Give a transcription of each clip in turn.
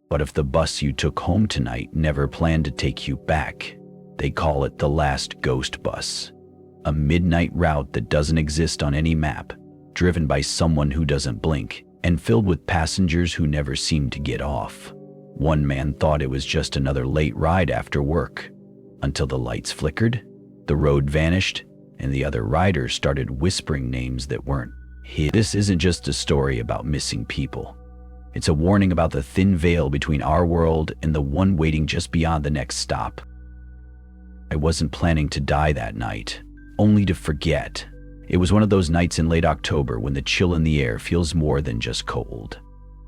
But if the bus you took home tonight never planned to take you back, they call it the last ghost bus. A midnight route that doesn't exist on any map, driven by someone who doesn't blink, and filled with passengers who never seem to get off. One man thought it was just another late ride after work, until the lights flickered, the road vanished, and the other riders started whispering names that weren't his. This isn't just a story about missing people. It's a warning about the thin veil between our world and the one waiting just beyond the next stop. I wasn't planning to die that night, only to forget. It was one of those nights in late October when the chill in the air feels more than just cold.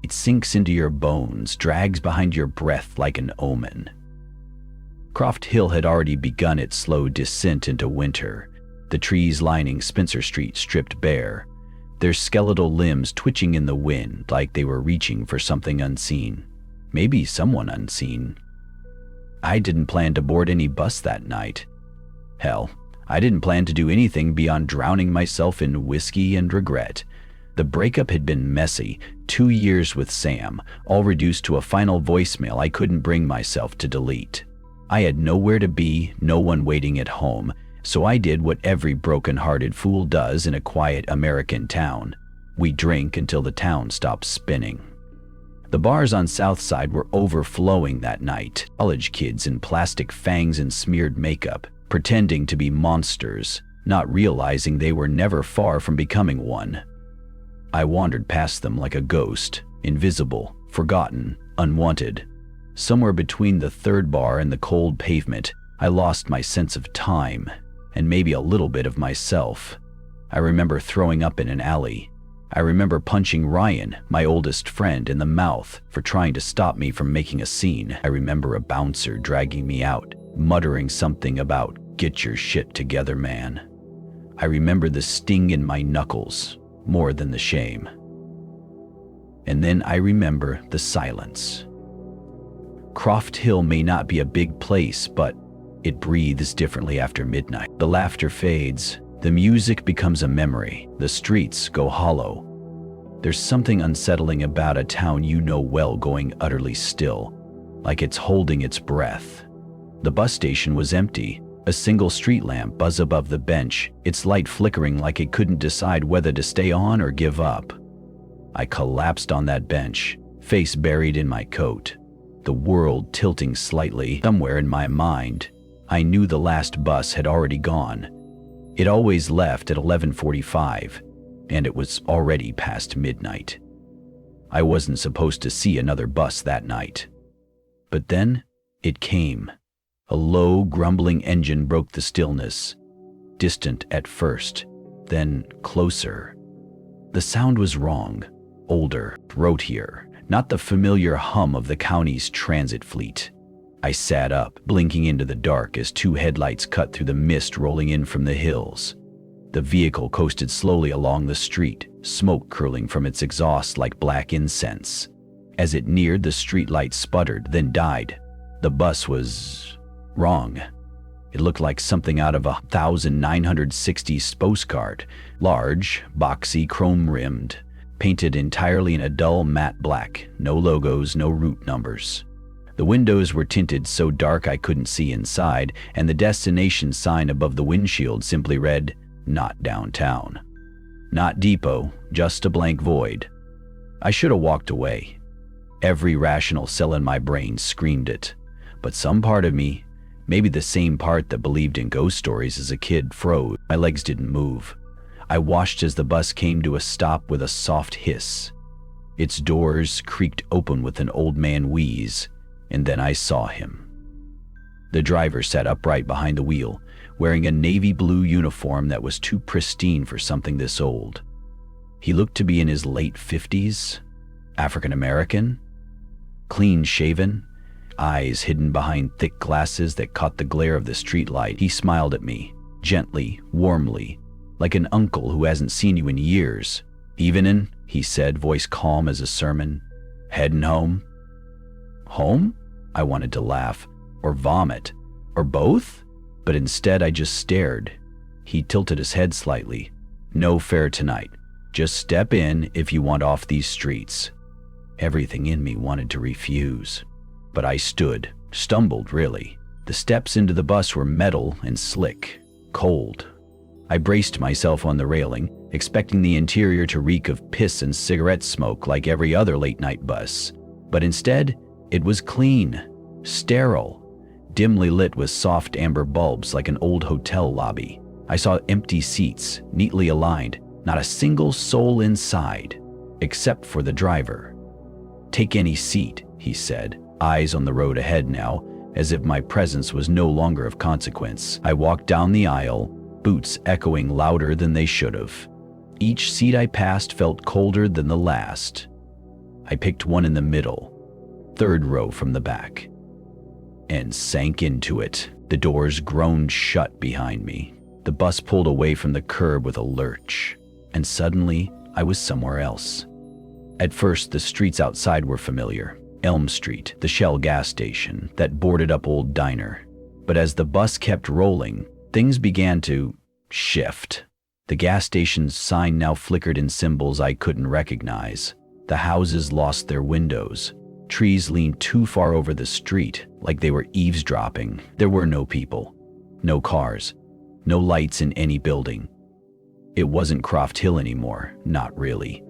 It sinks into your bones, drags behind your breath like an omen. Croft Hill had already begun its slow descent into winter, the trees lining Spencer Street stripped bare, their skeletal limbs twitching in the wind like they were reaching for something unseen. Maybe someone unseen. I didn't plan to board any bus that night. Hell, I didn't plan to do anything beyond drowning myself in whiskey and regret. The breakup had been messy, 2 years with Sam, all reduced to a final voicemail I couldn't bring myself to delete. I had nowhere to be, no one waiting at home, so I did what every broken-hearted fool does in a quiet American town. We drink until the town stops spinning. The bars on South Side were overflowing that night, college kids in plastic fangs and smeared makeup, pretending to be monsters, not realizing they were never far from becoming one. I wandered past them like a ghost, invisible, forgotten, unwanted. Somewhere between the third bar and the cold pavement, I lost my sense of time, and maybe a little bit of myself. I remember throwing up in an alley. I remember punching Ryan, my oldest friend, in the mouth for trying to stop me from making a scene. I remember a bouncer dragging me out, muttering something about, "Get your shit together, man." I remember the sting in my knuckles, more than the shame. And then I remember the silence. Croft Hill may not be a big place, but it breathes differently after midnight. The laughter fades, the music becomes a memory, the streets go hollow. There's something unsettling about a town you know well going utterly still, like it's holding its breath. The bus station was empty, a single street lamp buzz above the bench, its light flickering like it couldn't decide whether to stay on or give up. I collapsed on that bench, face buried in my coat, the world tilting slightly. Somewhere in my mind, I knew the last bus had already gone. It always left at 11:45, and it was already past midnight. I wasn't supposed to see another bus that night. But then, it came. A low, grumbling engine broke the stillness, distant at first, then closer. The sound was wrong, older, throatier, not the familiar hum of the county's transit fleet. I sat up, blinking into the dark as 2 headlights cut through the mist rolling in from the hills. The vehicle coasted slowly along the street, smoke curling from its exhaust like black incense. As it neared, the streetlight sputtered, then died. The bus was wrong. It looked like something out of a 1960s postcard, large, boxy, chrome-rimmed, painted entirely in a dull matte black, no logos, no route numbers. The windows were tinted so dark I couldn't see inside, and the destination sign above the windshield simply read, "Not downtown." Not depot, just a blank void. I should have walked away. Every rational cell in my brain screamed it, but some part of me, maybe the same part that believed in ghost stories as a kid, froze. My legs didn't move. I watched as the bus came to a stop with a soft hiss. Its doors creaked open with an old man wheeze, and then I saw him. The driver sat upright behind the wheel, wearing a navy blue uniform that was too pristine for something this old. He looked to be in his late 50s, African American, clean shaven, eyes hidden behind thick glasses that caught the glare of the streetlight. He smiled at me, gently, warmly, like an uncle who hasn't seen you in years. "Evenin'," he said, voice calm as a sermon. "Headin' home?" Home? I wanted to laugh, or vomit, or both, but instead I just stared. He tilted his head slightly. "No fare tonight. Just step in if you want off these streets." Everything in me wanted to refuse. But I stood, stumbled really. The steps into the bus were metal and slick, cold. I braced myself on the railing, expecting the interior to reek of piss and cigarette smoke like every other late-night bus. But instead, it was clean, sterile, dimly lit with soft amber bulbs like an old hotel lobby. I saw empty seats, neatly aligned, not a single soul inside, except for the driver. "Take any seat," he said, eyes on the road ahead now, as if my presence was no longer of consequence. I walked down the aisle, boots echoing louder than they should have. Each seat I passed felt colder than the last. I picked one in the middle, third row from the back, and sank into it. The doors groaned shut behind me. The bus pulled away from the curb with a lurch, and suddenly I was somewhere else. At first, the streets outside were familiar. Elm Street, the Shell gas station, that boarded-up old diner. But as the bus kept rolling, things began to shift. The gas station's sign now flickered in symbols I couldn't recognize. The houses lost their windows. Trees leaned too far over the street, like they were eavesdropping. There were no people, no cars, no lights in any building. It wasn't Croft Hill anymore, not really.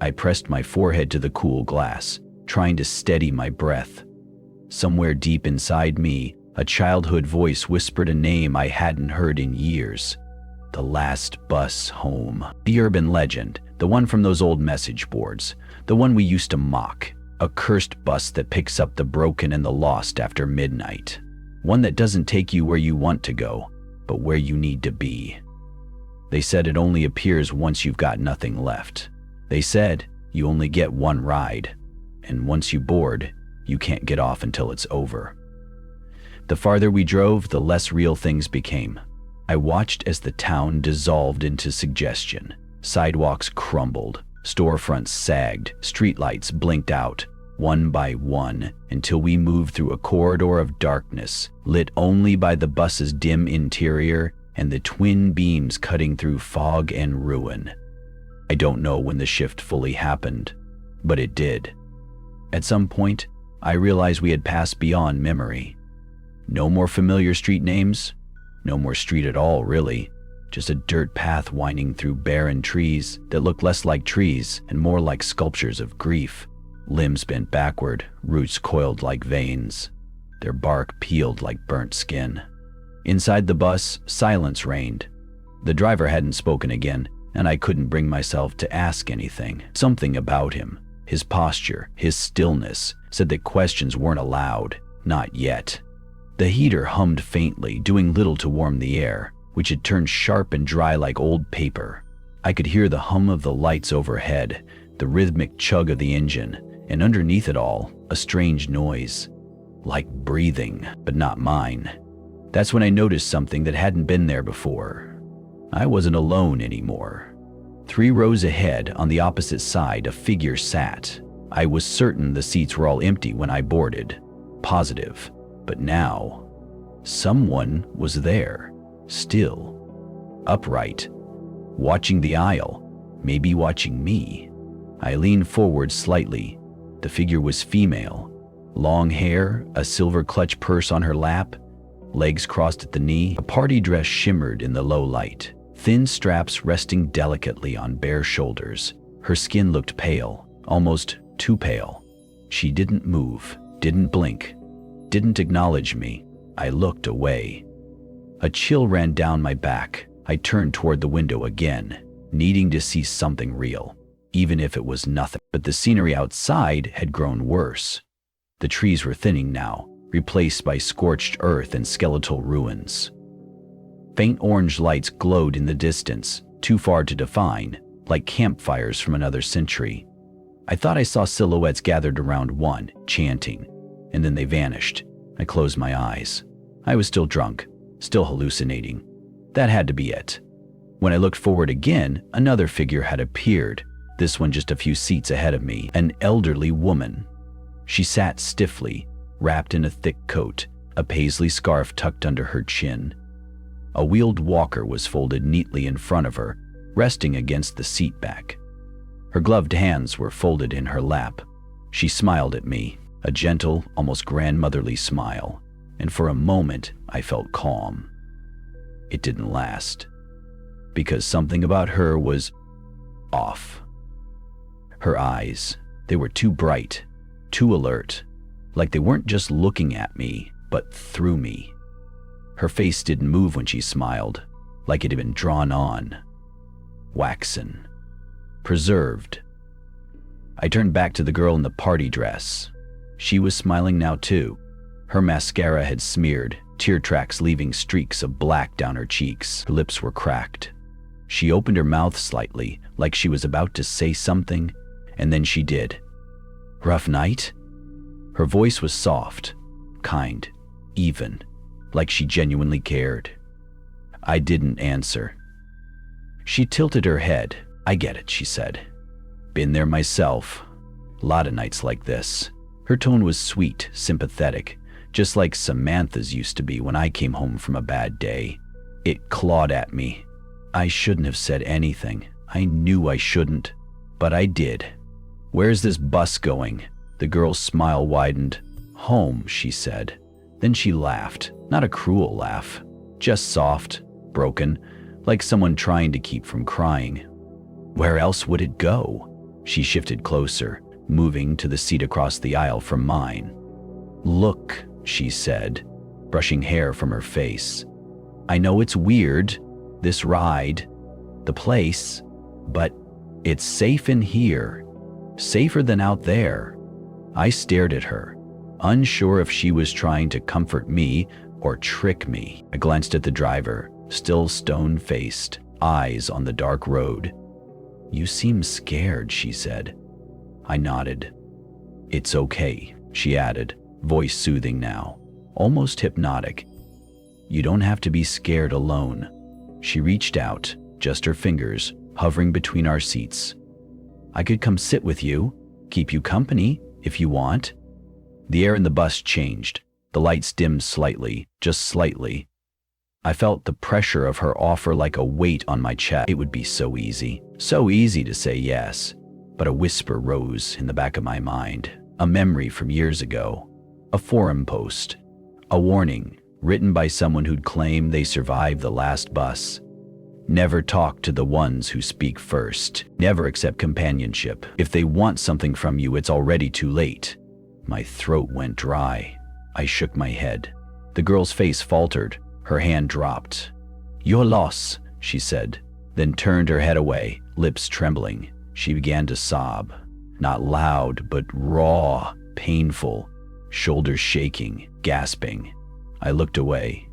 I pressed my forehead to the cool glass, trying to steady my breath. Somewhere deep inside me, a childhood voice whispered a name I hadn't heard in years. The last bus home. The urban legend, the one from those old message boards, the one we used to mock. A cursed bus that picks up the broken and the lost after midnight. One that doesn't take you where you want to go, but where you need to be. They said it only appears once you've got nothing left. They said you only get one ride, and once you board, you can't get off until it's over. The farther we drove, the less real things became. I watched as the town dissolved into suggestion. Sidewalks crumbled, storefronts sagged, streetlights blinked out, one by one, until we moved through a corridor of darkness, lit only by the bus's dim interior and the twin beams cutting through fog and ruin. I don't know when the shift fully happened, but it did. At some point, I realized we had passed beyond memory. No more familiar street names, no more street at all, really. Just a dirt path winding through barren trees that looked less like trees and more like sculptures of grief. Limbs bent backward, roots coiled like veins, their bark peeled like burnt skin. Inside the bus, silence reigned. The driver hadn't spoken again, and I couldn't bring myself to ask anything. Something about him, his posture, his stillness, said that questions weren't allowed. Not yet. The heater hummed faintly, doing little to warm the air, which had turned sharp and dry like old paper. I could hear the hum of the lights overhead, the rhythmic chug of the engine, and underneath it all, a strange noise. Like breathing, but not mine. That's when I noticed something that hadn't been there before. I wasn't alone anymore. 3 rows ahead, on the opposite side, a figure sat. I was certain the seats were all empty when I boarded. Positive. But now, someone was there, still, upright, watching the aisle, maybe watching me. I leaned forward slightly. The figure was female. Long hair, a silver clutch purse on her lap, legs crossed at the knee. A party dress shimmered in the low light, thin straps resting delicately on bare shoulders. Her skin looked pale, almost too pale. She didn't move, didn't blink, didn't acknowledge me. I looked away. A chill ran down my back. I turned toward the window again, needing to see something real, even if it was nothing. But the scenery outside had grown worse. The trees were thinning now, replaced by scorched earth and skeletal ruins. Faint orange lights glowed in the distance, too far to define, like campfires from another century. I thought I saw silhouettes gathered around one, chanting, and then they vanished. I closed my eyes. I was still drunk, still hallucinating. That had to be it. When I looked forward again, another figure had appeared, this one just a few seats ahead of me, an elderly woman. She sat stiffly, wrapped in a thick coat, a paisley scarf tucked under her chin. A wheeled walker was folded neatly in front of her, resting against the seat back. Her gloved hands were folded in her lap, She smiled at me, a gentle, almost grandmotherly smile, and for a moment I felt calm. It didn't last, because something about her was off. Her eyes, they were too bright, too alert, like they weren't just looking at me, but through me. Her face didn't move when she smiled, like it had been drawn on, waxen, preserved. I turned back to the girl in the party dress. She was smiling now too. Her mascara had smeared, tear tracks leaving streaks of black down her cheeks. Her lips were cracked. She opened her mouth slightly, like she was about to say something, and then she did. "Rough night?" Her voice was soft, kind, even, like she genuinely cared. I didn't answer. She tilted her head. "I get it," she said. "Been there myself. Lot of nights like this." Her tone was sweet, sympathetic, just like Samantha's used to be when I came home from a bad day. It clawed at me. I shouldn't have said anything. I knew I shouldn't, but I did. "Where's this bus going?" The girl's smile widened. "Home," she said. Then she laughed, not a cruel laugh, just soft, broken, like someone trying to keep from crying. "Where else would it go?" She shifted closer, moving to the seat across the aisle from mine. "Look," she said, brushing hair from her face. "I know it's weird, this ride, the place, but it's safe in here, safer than out there." I stared at her, unsure if she was trying to comfort me or trick me. I glanced at the driver, still stone-faced, eyes on the dark road. "You seem scared," she said. I nodded. "It's okay," she added, voice soothing now, almost hypnotic. "You don't have to be scared alone." She reached out, just her fingers hovering between our seats. "I could come sit with you, keep you company, if you want." The air in the bus changed. The lights dimmed slightly, just slightly. I felt the pressure of her offer like a weight on my chest. It would be so easy to say yes. But a whisper rose in the back of my mind, a memory from years ago, a forum post, a warning written by someone who'd claimed they survived the last bus. Never talk to the ones who speak first. Never accept companionship. If they want something from you, it's already too late. My throat went dry. I shook my head. The girl's face faltered. Her hand dropped. "Your loss," she said, then turned her head away, lips trembling. She began to sob. Not loud, but raw, painful, shoulders shaking, gasping. I looked away.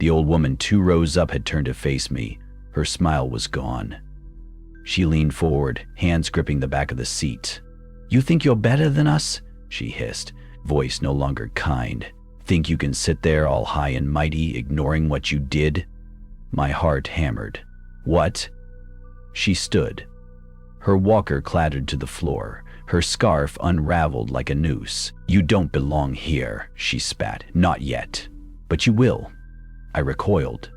The old woman 2 rows up had turned to face me. Her smile was gone. She leaned forward, hands gripping the back of the seat. "You think you're better than us?" she hissed, voice no longer kind. "Think you can sit there all high and mighty, ignoring what you did?" My heart hammered. "What?" She stood. Her walker clattered to the floor, her scarf unraveled like a noose. "You don't belong here," she spat. "Not yet. But you will." I recoiled.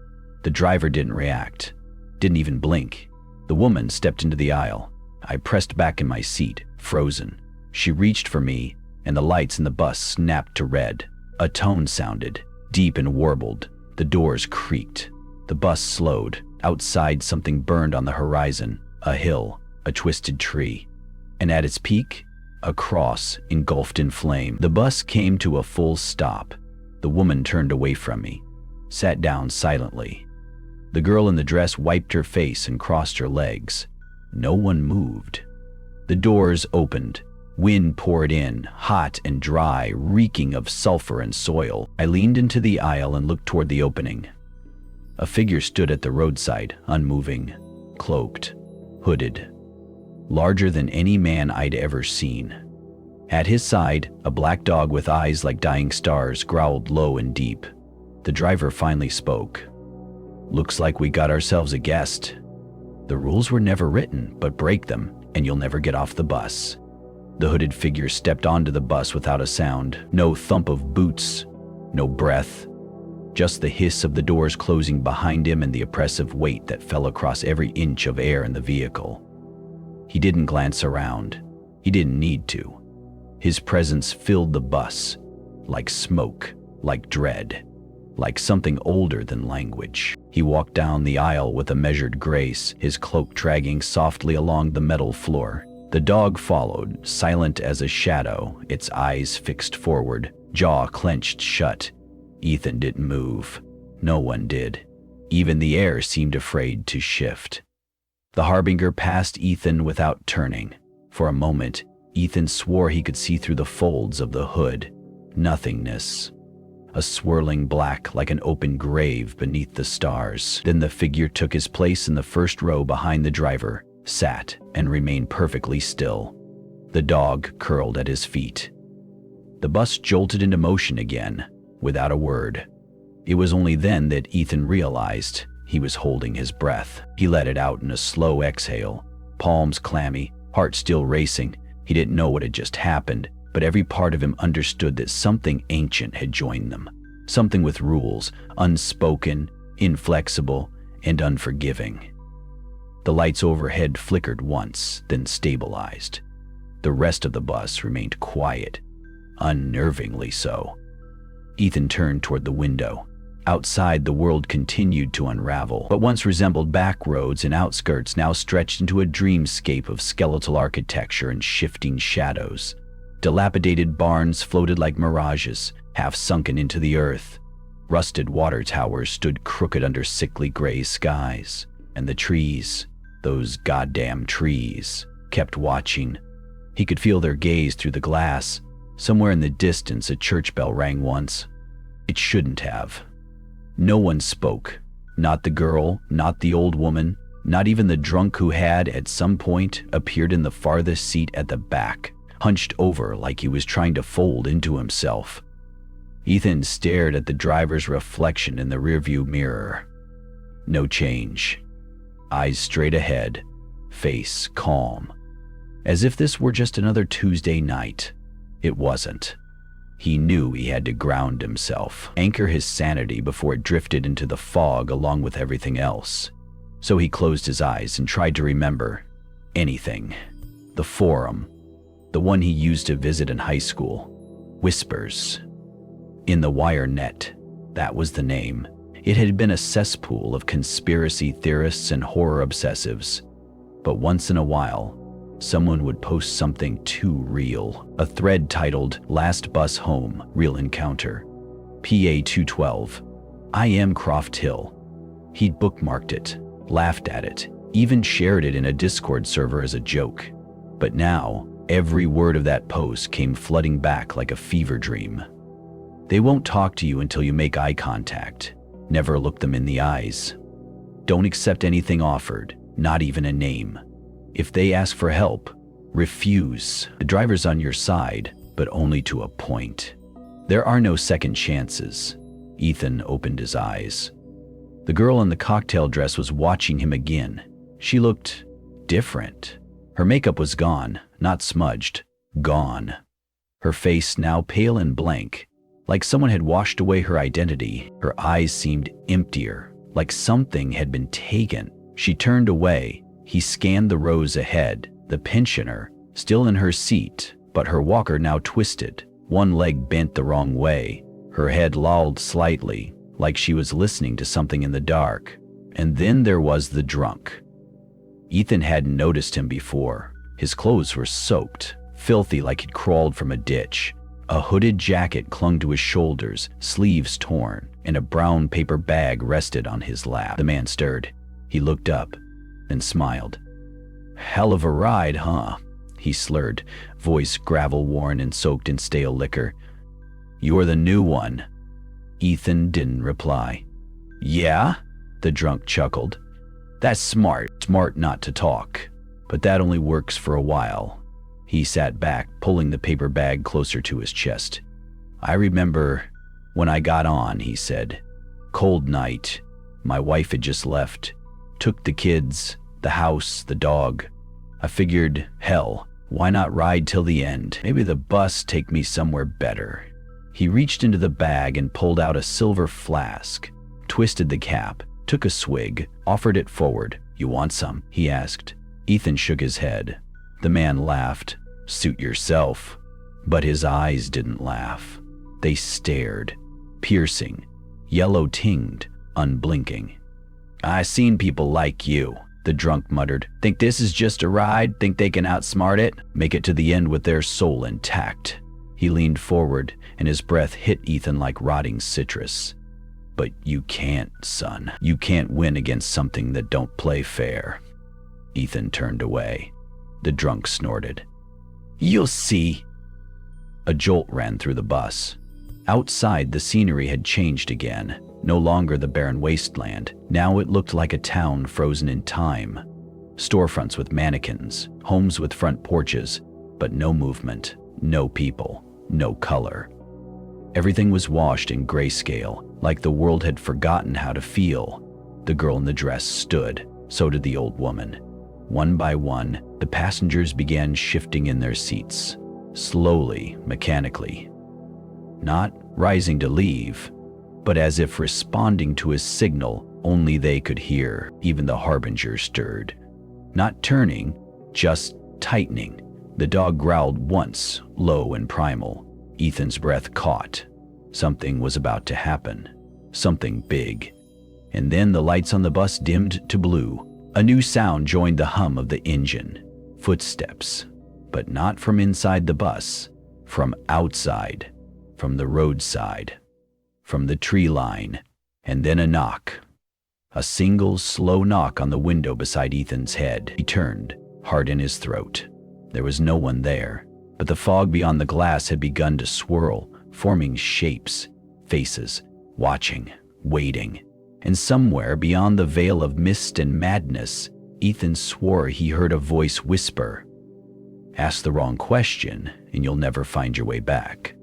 The driver didn't react, didn't even blink. The woman stepped into the aisle. I pressed back in my seat, frozen. She reached for me, and the lights in the bus snapped to red. A tone sounded, deep and warbled. The doors creaked. The bus slowed. Outside, something burned on the horizon. A hill, a twisted tree. And at its peak, a cross engulfed in flame. The bus came to a full stop. The woman turned away from me, sat down silently. The girl in the dress wiped her face and crossed her legs. No one moved. The doors opened. Wind poured in, hot and dry, reeking of sulfur and soil. I leaned into the aisle and looked toward the opening. A figure stood at the roadside, unmoving, cloaked, hooded, larger than any man I'd ever seen. At his side, a black dog with eyes like dying stars growled low and deep. The driver finally spoke. "Looks like we got ourselves a guest. The rules were never written, but break them, and you'll never get off the bus." The hooded figure stepped onto the bus without a sound. No thump of boots, no breath. Just the hiss of the doors closing behind him and the oppressive weight that fell across every inch of air in the vehicle. He didn't glance around. He didn't need to. His presence filled the bus, like smoke, like dread, like something older than language. He walked down the aisle with a measured grace, his cloak dragging softly along the metal floor. The dog followed, silent as a shadow, its eyes fixed forward, jaw clenched shut. Ethan didn't move. No one did. Even the air seemed afraid to shift. The harbinger passed Ethan without turning. For a moment, Ethan swore he could see through the folds of the hood. Nothingness. A swirling black like an open grave beneath the stars. Then the figure took his place in the first row behind the driver, sat, and remained perfectly still. The dog curled at his feet. The bus jolted into motion again, without a word. It was only then that Ethan realized he was holding his breath. He let it out in a slow exhale, palms clammy, heart still racing. He didn't know what had just happened, but every part of him understood that something ancient had joined them. Something with rules, unspoken, inflexible, and unforgiving. The lights overhead flickered once, then stabilized. The rest of the bus remained quiet, unnervingly so. Ethan turned toward the window. Outside, the world continued to unravel. What once resembled backroads and outskirts now stretched into a dreamscape of skeletal architecture and shifting shadows. Dilapidated barns floated like mirages, half sunken into the earth. Rusted water towers stood crooked under sickly gray skies. And the trees, those goddamn trees, kept watching. He could feel their gaze through the glass. Somewhere in the distance, a church bell rang once. It shouldn't have. No one spoke. Not the girl, not the old woman, not even the drunk who had, at some point, appeared in the farthest seat at the back, hunched over like he was trying to fold into himself. Ethan stared at the driver's reflection in the rearview mirror. No change. Eyes straight ahead, face calm. As if this were just another Tuesday night. It wasn't. He knew he had to ground himself, anchor his sanity before it drifted into the fog along with everything else. So he closed his eyes and tried to remember anything. The forum, the one he used to visit in high school. Whispers. In the Wire Net, that was the name. It had been a cesspool of conspiracy theorists and horror obsessives. But once in a while, someone would post something too real. A thread titled, "Last Bus Home, Real Encounter. PA 212. I am Croft Hill." He'd bookmarked it, laughed at it, even shared it in a Discord server as a joke. But now, every word of that post came flooding back like a fever dream. They won't talk to you until you make eye contact. Never look them in the eyes. Don't accept anything offered, not even a name. If they ask for help, refuse. The driver's on your side, but only to a point. There are no second chances. Ethan opened his eyes. The girl in the cocktail dress was watching him again. She looked different. Her makeup was gone, not smudged, gone. Her face now pale and blank, like someone had washed away her identity. Her eyes seemed emptier, like something had been taken. She turned away. He scanned the rows ahead, the pensioner, still in her seat, but her walker now twisted, one leg bent the wrong way. Her head lolled slightly, like she was listening to something in the dark. And then there was the drunk. Ethan hadn't noticed him before. His clothes were soaked, filthy like he'd crawled from a ditch. A hooded jacket clung to his shoulders, sleeves torn, and a brown paper bag rested on his lap. The man stirred. He looked up, then smiled. "Hell of a ride, huh?" he slurred, voice gravel-worn and soaked in stale liquor. "You're the new one." Ethan didn't reply. "Yeah?" the drunk chuckled. "That's smart not to talk. But that only works for a while." He sat back, pulling the paper bag closer to his chest. "I remember when I got on," he said. "Cold night. My wife had just left. Took the kids, the house, the dog. I figured, hell, why not ride till the end? Maybe the bus take me somewhere better." He reached into the bag and pulled out a silver flask, twisted the cap, took a swig, offered it forward. "You want some?" he asked. Ethan shook his head. The man laughed. "Suit yourself." But his eyes didn't laugh. They stared, piercing, yellow-tinged, unblinking. "I seen people like you," the drunk muttered. "Think this is just a ride? Think they can outsmart it? Make it to the end with their soul intact." He leaned forward, and his breath hit Ethan like rotting citrus. "But you can't, son. You can't win against something that don't play fair." Ethan turned away. The drunk snorted. "You'll see." A jolt ran through the bus. Outside, the scenery had changed again. No longer the barren wasteland. Now it looked like a town frozen in time. Storefronts with mannequins, homes with front porches, but no movement, no people, no color. Everything was washed in grayscale, like the world had forgotten how to feel. The girl in the dress stood, so did the old woman. One by one, the passengers began shifting in their seats, slowly, mechanically. Not rising to leave, but as if responding to a signal only they could hear. Even the harbinger stirred. Not turning, just tightening. The dog growled once, low and primal. Ethan's breath caught. Something was about to happen. Something big. And then the lights on the bus dimmed to blue. A new sound joined the hum of the engine. Footsteps. But not from inside the bus. From outside. From the roadside. From the tree line. And then a knock. A single, slow knock on the window beside Ethan's head. He turned, heart in his throat. There was no one there, but the fog beyond the glass had begun to swirl, forming shapes, faces, watching, waiting. And somewhere beyond the veil of mist and madness, Ethan swore he heard a voice whisper, "Ask the wrong question, and you'll never find your way back."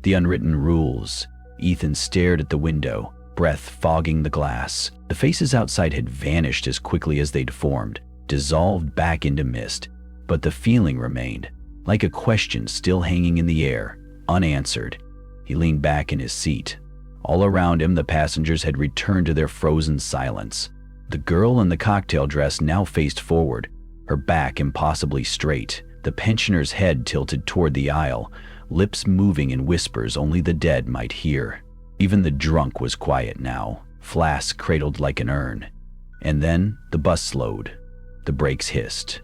The unwritten rules. Ethan stared at the window, breath fogging the glass. The faces outside had vanished as quickly as they'd formed, dissolved back into mist. But the feeling remained, like a question still hanging in the air, unanswered. He leaned back in his seat. All around him, the passengers had returned to their frozen silence. The girl in the cocktail dress now faced forward, her back impossibly straight, the pensioner's head tilted toward the aisle, lips moving in whispers only the dead might hear. Even the drunk was quiet now, flask cradled like an urn. And then the bus slowed. The brakes hissed.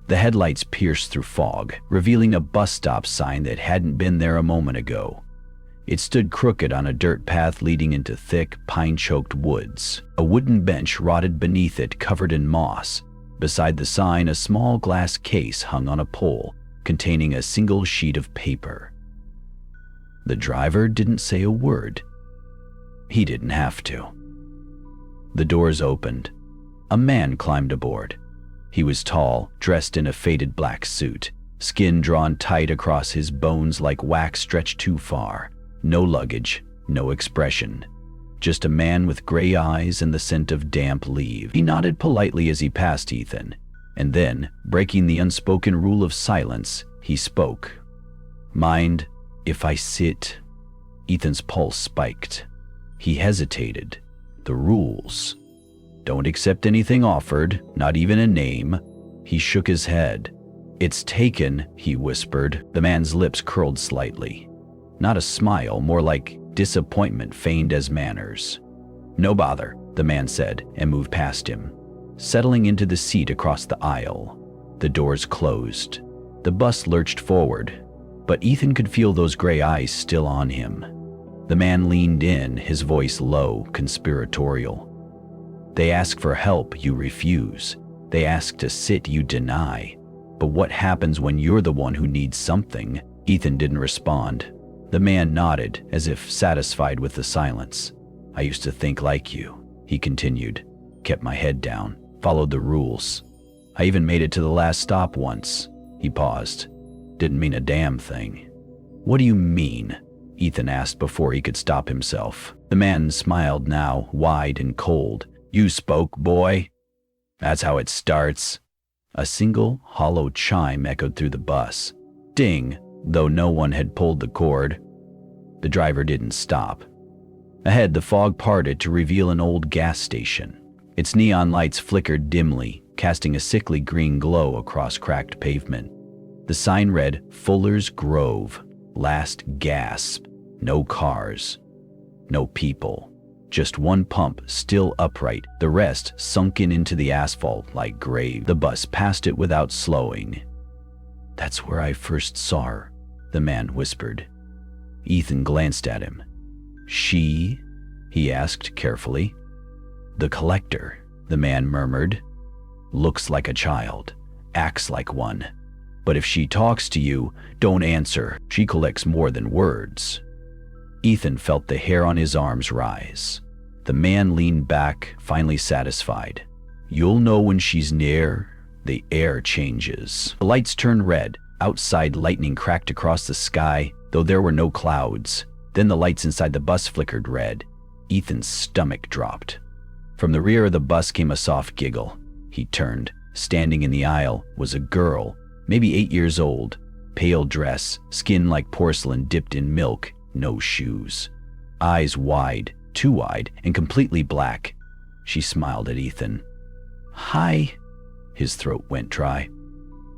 The headlights pierced through fog, revealing a bus stop sign that hadn't been there a moment ago. It stood crooked on a dirt path leading into thick, pine-choked woods. A wooden bench rotted beneath it, covered in moss. Beside the sign, a small glass case hung on a pole, containing a single sheet of paper. The driver didn't say a word. He didn't have to. The doors opened. A man climbed aboard. He was tall, dressed in a faded black suit, skin drawn tight across his bones like wax stretched too far. No luggage, no expression. Just a man with gray eyes and the scent of damp leaves. He nodded politely as he passed Ethan, and then, breaking the unspoken rule of silence, he spoke. "Mind if I sit?" Ethan's pulse spiked. He hesitated. The rules. Don't accept anything offered, not even a name. He shook his head. "It's taken," he whispered. The man's lips curled slightly. Not a smile, more like disappointment feigned as manners. "No bother," the man said, and moved past him, settling into the seat across the aisle. The doors closed. The bus lurched forward, but Ethan could feel those gray eyes still on him. The man leaned in, his voice low, conspiratorial. "They ask for help, you refuse. They ask to sit, you deny. But what happens when you're the one who needs something?" Ethan didn't respond. The man nodded, as if satisfied with the silence. "I used to think like you," he continued. "Kept my head down, followed the rules. I even made it to the last stop once." He paused. "Didn't mean a damn thing." "What do you mean?" Ethan asked before he could stop himself. The man smiled now, wide and cold. "You spoke, boy. That's how it starts." A single, hollow chime echoed through the bus. Ding, though no one had pulled the cord. The driver didn't stop. Ahead, the fog parted to reveal an old gas station. Its neon lights flickered dimly, casting a sickly green glow across cracked pavement. The sign read, Fuller's Grove, last gasp. No cars, no people. Just one pump, still upright, the rest sunken into the asphalt like grave. The bus passed it without slowing. "That's where I first saw her," the man whispered. Ethan glanced at him. "She?" he asked carefully. "The collector," the man murmured. "Looks like a child, acts like one. But if she talks to you, don't answer. She collects more than words." Ethan felt the hair on his arms rise. The man leaned back, finally satisfied. "You'll know when she's near. The air changes." The lights turned red. Outside, lightning cracked across the sky, though there were no clouds. Then the lights inside the bus flickered red. Ethan's stomach dropped. From the rear of the bus came a soft giggle. He turned. Standing in the aisle was a girl, maybe 8 years old. Pale dress, skin like porcelain dipped in milk, no shoes. Eyes wide, too wide, and completely black. She smiled at Ethan. "Hi." His throat went dry.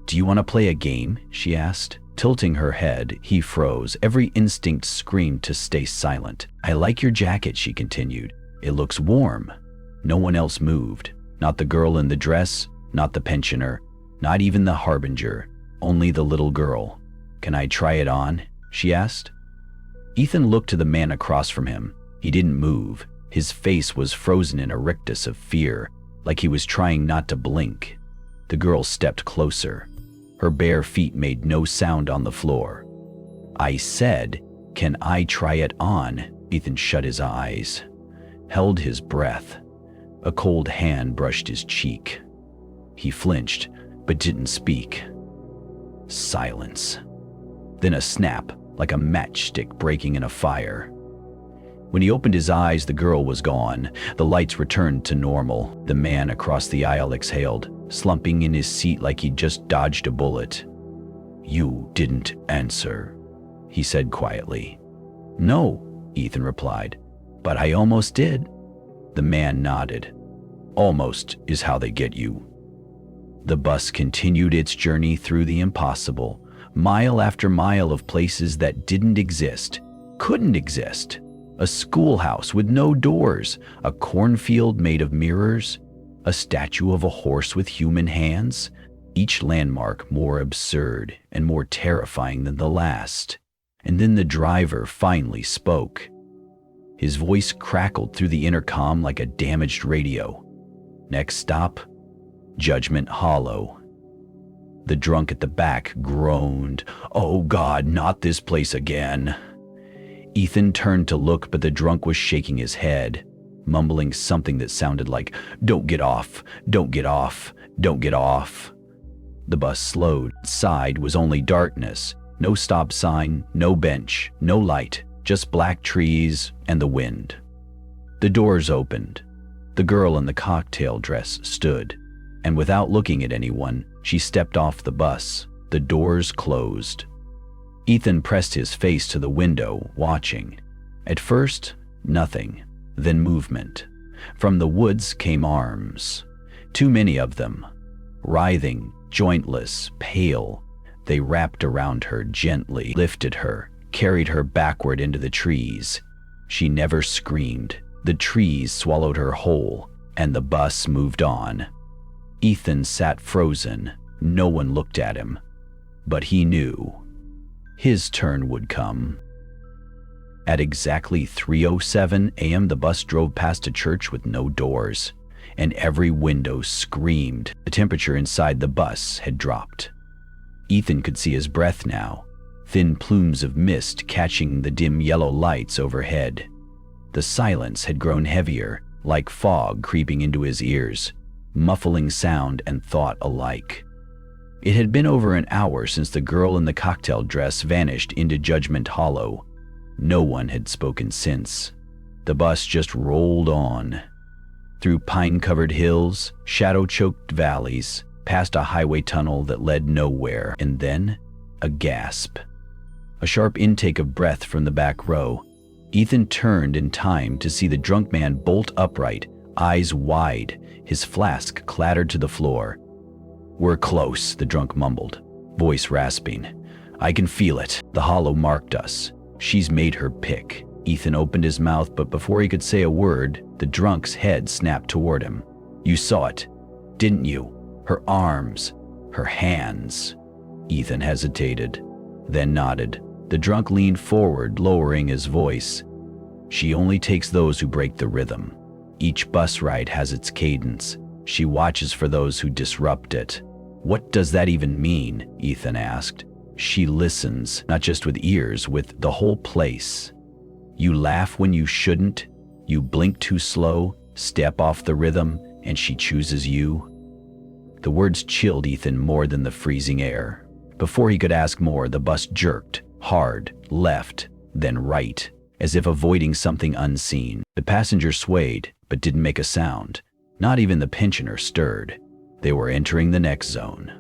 "Do you want to play a game?" she asked. Tilting her head, he froze. Every instinct screamed to stay silent. "I like your jacket," she continued. "It looks warm." No one else moved. Not the girl in the dress, not the pensioner, not even the harbinger. Only the little girl. "Can I try it on?" she asked. Ethan looked to the man across from him. He didn't move. His face was frozen in a rictus of fear, like he was trying not to blink. The girl stepped closer. Her bare feet made no sound on the floor. "I said, can I try it on?" Ethan shut his eyes, held his breath. A cold hand brushed his cheek. He flinched, but didn't speak. Silence. Then a snap, like a matchstick breaking in a fire. When he opened his eyes, the girl was gone. The lights returned to normal. The man across the aisle exhaled, slumping in his seat like he'd just dodged a bullet. "You didn't answer," he said quietly. "No," Ethan replied, "but I almost did." The man nodded. "Almost is how they get you." The bus continued its journey through the impossible, mile after mile of places that didn't exist, couldn't exist. A schoolhouse with no doors, a cornfield made of mirrors, a statue of a horse with human hands, each landmark more absurd and more terrifying than the last. And then the driver finally spoke. His voice crackled through the intercom like a damaged radio. "Next stop, Judgment Hollow." The drunk at the back groaned. "Oh God, not this place again." Ethan turned to look, but the drunk was shaking his head, mumbling something that sounded like, "Don't get off, don't get off, don't get off." The bus slowed. Outside was only darkness. No stop sign, no bench, no light, just black trees and the wind. The doors opened. The girl in the cocktail dress stood, and without looking at anyone, she stepped off the bus. The doors closed. Ethan pressed his face to the window, watching. At first, nothing, then movement. From the woods came arms. Too many of them. Writhing, jointless, pale. They wrapped around her gently, lifted her, carried her backward into the trees. She never screamed. The trees swallowed her whole, and the bus moved on. Ethan sat frozen. No one looked at him. But he knew. His turn would come. At exactly 3:07 a.m., the bus drove past a church with no doors, and every window screamed. The temperature inside the bus had dropped. Ethan could see his breath now, thin plumes of mist catching the dim yellow lights overhead. The silence had grown heavier, like fog creeping into his ears, muffling sound and thought alike. It had been over an hour since the girl in the cocktail dress vanished into Judgment Hollow. No one had spoken since. The bus just rolled on. Through pine-covered hills, shadow-choked valleys, past a highway tunnel that led nowhere, and then a gasp. A sharp intake of breath from the back row. Ethan turned in time to see the drunk man bolt upright, eyes wide. His flask clattered to the floor. "We're close," the drunk mumbled. voice rasping. I can feel it. The hollow marked us. She's made her pick. Ethan opened his mouth, but before he could say a word, the drunk's head snapped toward him. You saw it, didn't you? Her arms, her hands. Ethan hesitated, then nodded. The drunk leaned forward, lowering his voice. She only takes those who break the rhythm. Each bus ride has its cadence. She watches for those who disrupt it. What does that even mean? Ethan asked. She listens, not just with ears, with the whole place. You laugh when you shouldn't, you blink too slow, step off the rhythm, and she chooses you. The words chilled Ethan more than the freezing air. Before he could ask more, the bus jerked, hard, left, then right, as if avoiding something unseen. The passengers swayed, but didn't make a sound. Not even the pensioner stirred. They were entering the next zone.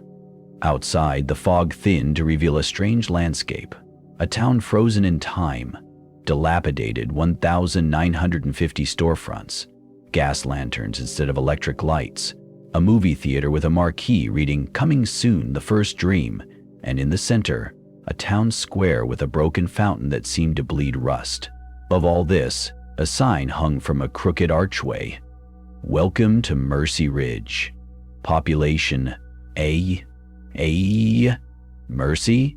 Outside, the fog thinned to reveal a strange landscape. A town frozen in time. Dilapidated 1,950 storefronts. Gas lanterns instead of electric lights. A movie theater with a marquee reading, "Coming soon, the first dream." And in the center, a town square with a broken fountain that seemed to bleed rust. Above all this, a sign hung from a crooked archway. Welcome to Mercy Ridge. Population A. Mercy?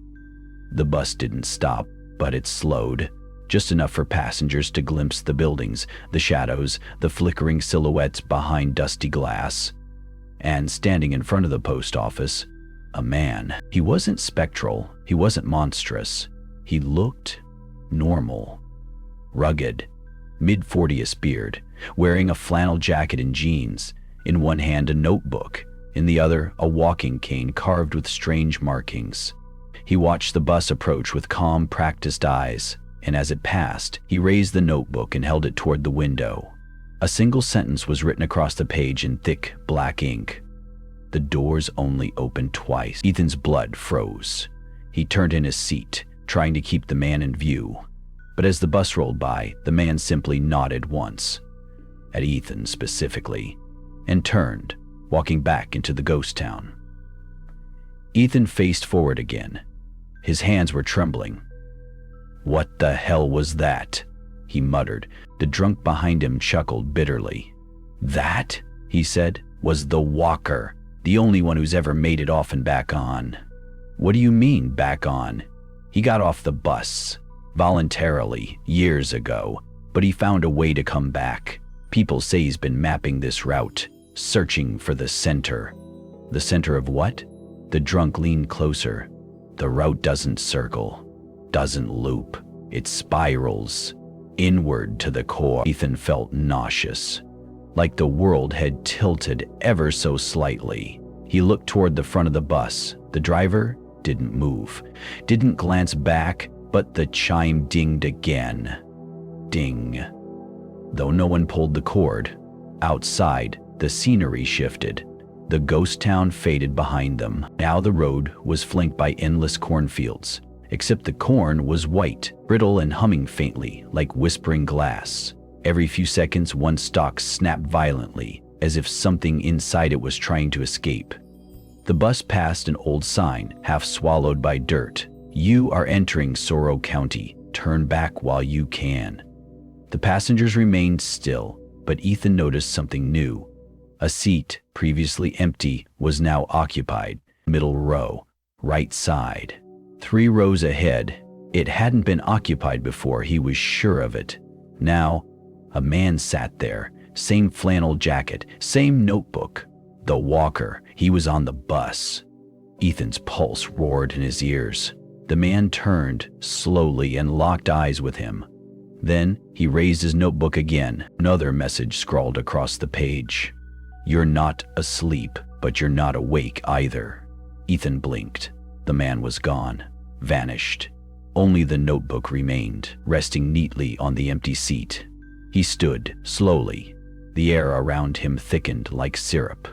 The bus didn't stop, but it slowed. Just enough for passengers to glimpse the buildings, the shadows, the flickering silhouettes behind dusty glass. And standing in front of the post office, a man. He wasn't spectral, he wasn't monstrous. He looked normal. Rugged, mid-40s beard, wearing a flannel jacket and jeans, in one hand a notebook, in the other a walking cane carved with strange markings. He watched the bus approach with calm, practiced eyes, and as it passed, he raised the notebook and held it toward the window. A single sentence was written across the page in thick, black ink. The doors only opened twice. Ethan's blood froze. He turned in his seat, trying to keep the man in view. But as the bus rolled by, the man simply nodded once, at Ethan specifically, and turned, walking back into the ghost town. Ethan faced forward again. His hands were trembling. What the hell was that? He muttered. The drunk behind him chuckled bitterly. That, he said, was the walker, the only one who's ever made it off and back on. What do you mean, back on? He got off the bus, voluntarily, years ago, but he found a way to come back. People say he's been mapping this route, searching for the center. The center of what? The drunk leaned closer. The route doesn't circle, doesn't loop. It spirals inward to the core. Ethan felt nauseous, like the world had tilted ever so slightly. He looked toward the front of the bus. The driver didn't move, didn't glance back, but the chime dinged again. Ding. Though no one pulled the cord, outside, the scenery shifted. The ghost town faded behind them. Now the road was flanked by endless cornfields, except the corn was white, brittle and humming faintly, like whispering glass. Every few seconds, one stalk snapped violently, as if something inside it was trying to escape. The bus passed an old sign, half swallowed by dirt. You are entering Sorrow County. Turn back while you can. The passengers remained still, but Ethan noticed something new. A seat, previously empty, was now occupied. Middle row, right side. 3 rows ahead. It hadn't been occupied before, he was sure of it. Now, a man sat there, same flannel jacket, same notebook. The walker, he was on the bus. Ethan's pulse roared in his ears. The man turned slowly and locked eyes with him. Then he raised his notebook again. Another message scrawled across the page. You're not asleep, but you're not awake either. Ethan blinked. The man was gone, vanished. Only the notebook remained, resting neatly on the empty seat. He stood slowly. The air around him thickened like syrup.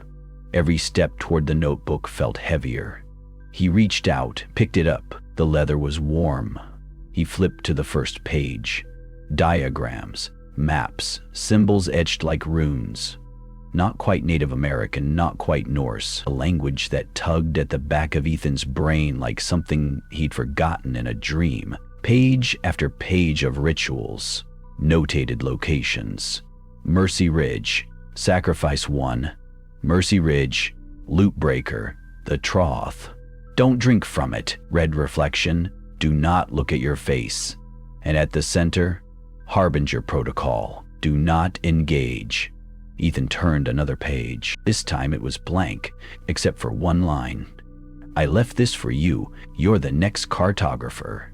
Every step toward the notebook felt heavier. He reached out, picked it up. The leather was warm. He flipped to the first page. Diagrams, maps, symbols etched like runes. Not quite Native American, not quite Norse. A language that tugged at the back of Ethan's brain like something he'd forgotten in a dream. Page after page of rituals, notated locations. Mercy Ridge, Sacrifice 1. Mercy Ridge, Loot Breaker, the Trough. Don't drink from it, red reflection. Do not look at your face. And at the center, Harbinger Protocol. Do not engage. Ethan turned another page. This time it was blank, except for one line. I left this for you. You're the next cartographer.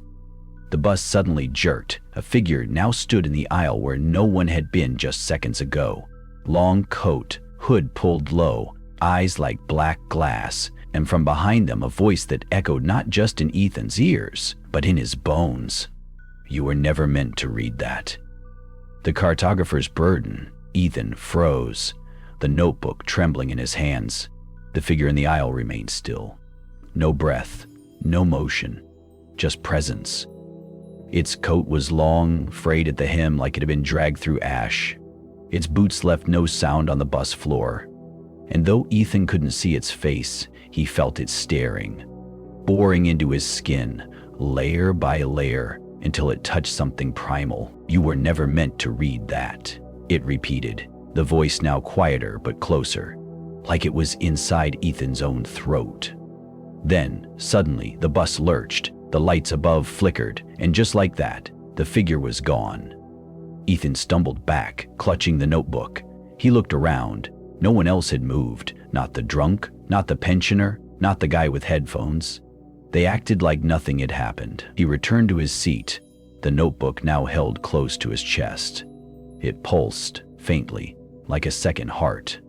The bus suddenly jerked. A figure now stood in the aisle where no one had been just seconds ago. Long coat, hood pulled low, eyes like black glass, and from behind them a voice that echoed not just in Ethan's ears, but in his bones. You were never meant to read that. The cartographer's burden. Ethan froze, the notebook trembling in his hands. The figure in the aisle remained still. No breath, no motion, just presence. Its coat was long, frayed at the hem like it had been dragged through ash. Its boots left no sound on the bus floor. And though Ethan couldn't see its face, he felt it staring, boring into his skin, layer by layer, until it touched something primal. You were never meant to read that, it repeated, the voice now quieter but closer, like it was inside Ethan's own throat. Then, suddenly, the bus lurched, the lights above flickered, and just like that, the figure was gone. Ethan stumbled back, clutching the notebook. He looked around. No one else had moved, not the drunk, not the pensioner, not the guy with headphones. They acted like nothing had happened. He returned to his seat, the notebook now held close to his chest. It pulsed, faintly, like a second heart.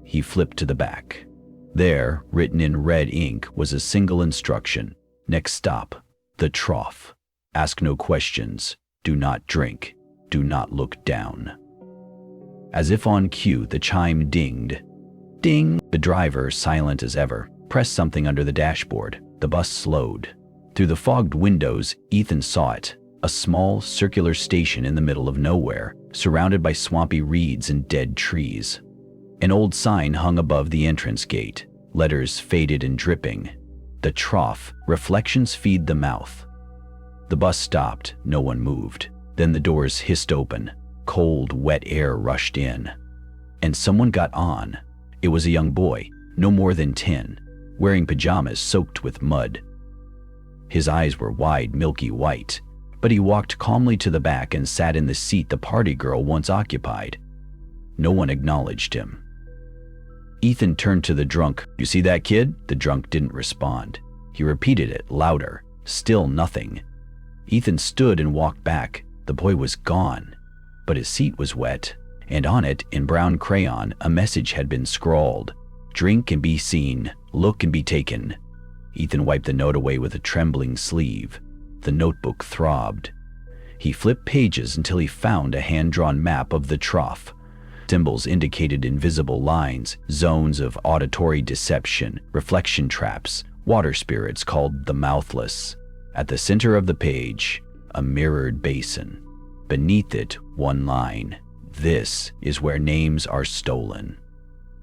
He flipped to the back. There, written in red ink, was a single instruction. Next stop, the trough. Ask no questions. Do not drink. Do not look down. As if on cue, the chime dinged. Ding! The driver, silent as ever, pressed something under the dashboard. The bus slowed. Through the fogged windows, Ethan saw it. A small, circular station in the middle of nowhere, surrounded by swampy reeds and dead trees. An old sign hung above the entrance gate, letters faded and dripping. The trough, reflections feed the mouth. The bus stopped, no one moved. Then the doors hissed open. Cold, wet air rushed in. And someone got on. It was a young boy, no more than 10, wearing pajamas soaked with mud. His eyes were wide, milky white, but he walked calmly to the back and sat in the seat the party girl once occupied. No one acknowledged him. Ethan turned to the drunk. You see that kid? The drunk didn't respond. He repeated it, louder. Still nothing. Ethan stood and walked back. The boy was gone, but his seat was wet, and on it, in brown crayon, a message had been scrawled. Drink and be seen, look and be taken. Ethan wiped the note away with a trembling sleeve. The notebook throbbed. He flipped pages until he found a hand-drawn map of the trough. Symbols indicated invisible lines, zones of auditory deception, reflection traps, water spirits called the mouthless. At the center of the page, a mirrored basin. Beneath it, one line. This is where names are stolen.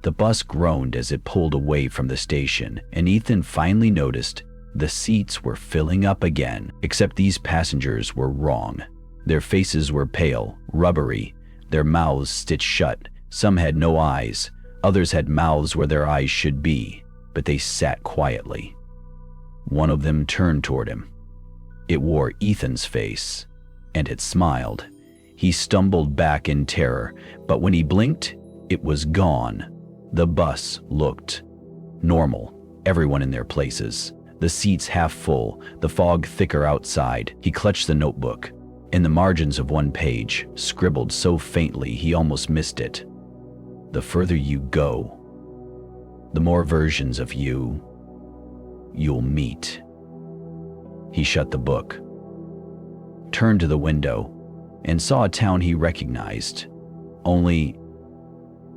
The bus groaned as it pulled away from the station, and Ethan finally noticed the seats were filling up again, except these passengers were wrong. Their faces were pale, rubbery, their mouths stitched shut. Some had no eyes, others had mouths where their eyes should be, but they sat quietly. One of them turned toward him. It wore Ethan's face, and it smiled. He stumbled back in terror, but when he blinked, it was gone. The bus looked normal, everyone in their places. The seats half full, the fog thicker outside. He clutched the notebook. In the margins of one page, scribbled so faintly he almost missed it. The further you go, the more versions of you'll meet. He shut the book, turned to the window, and saw a town he recognized. Only,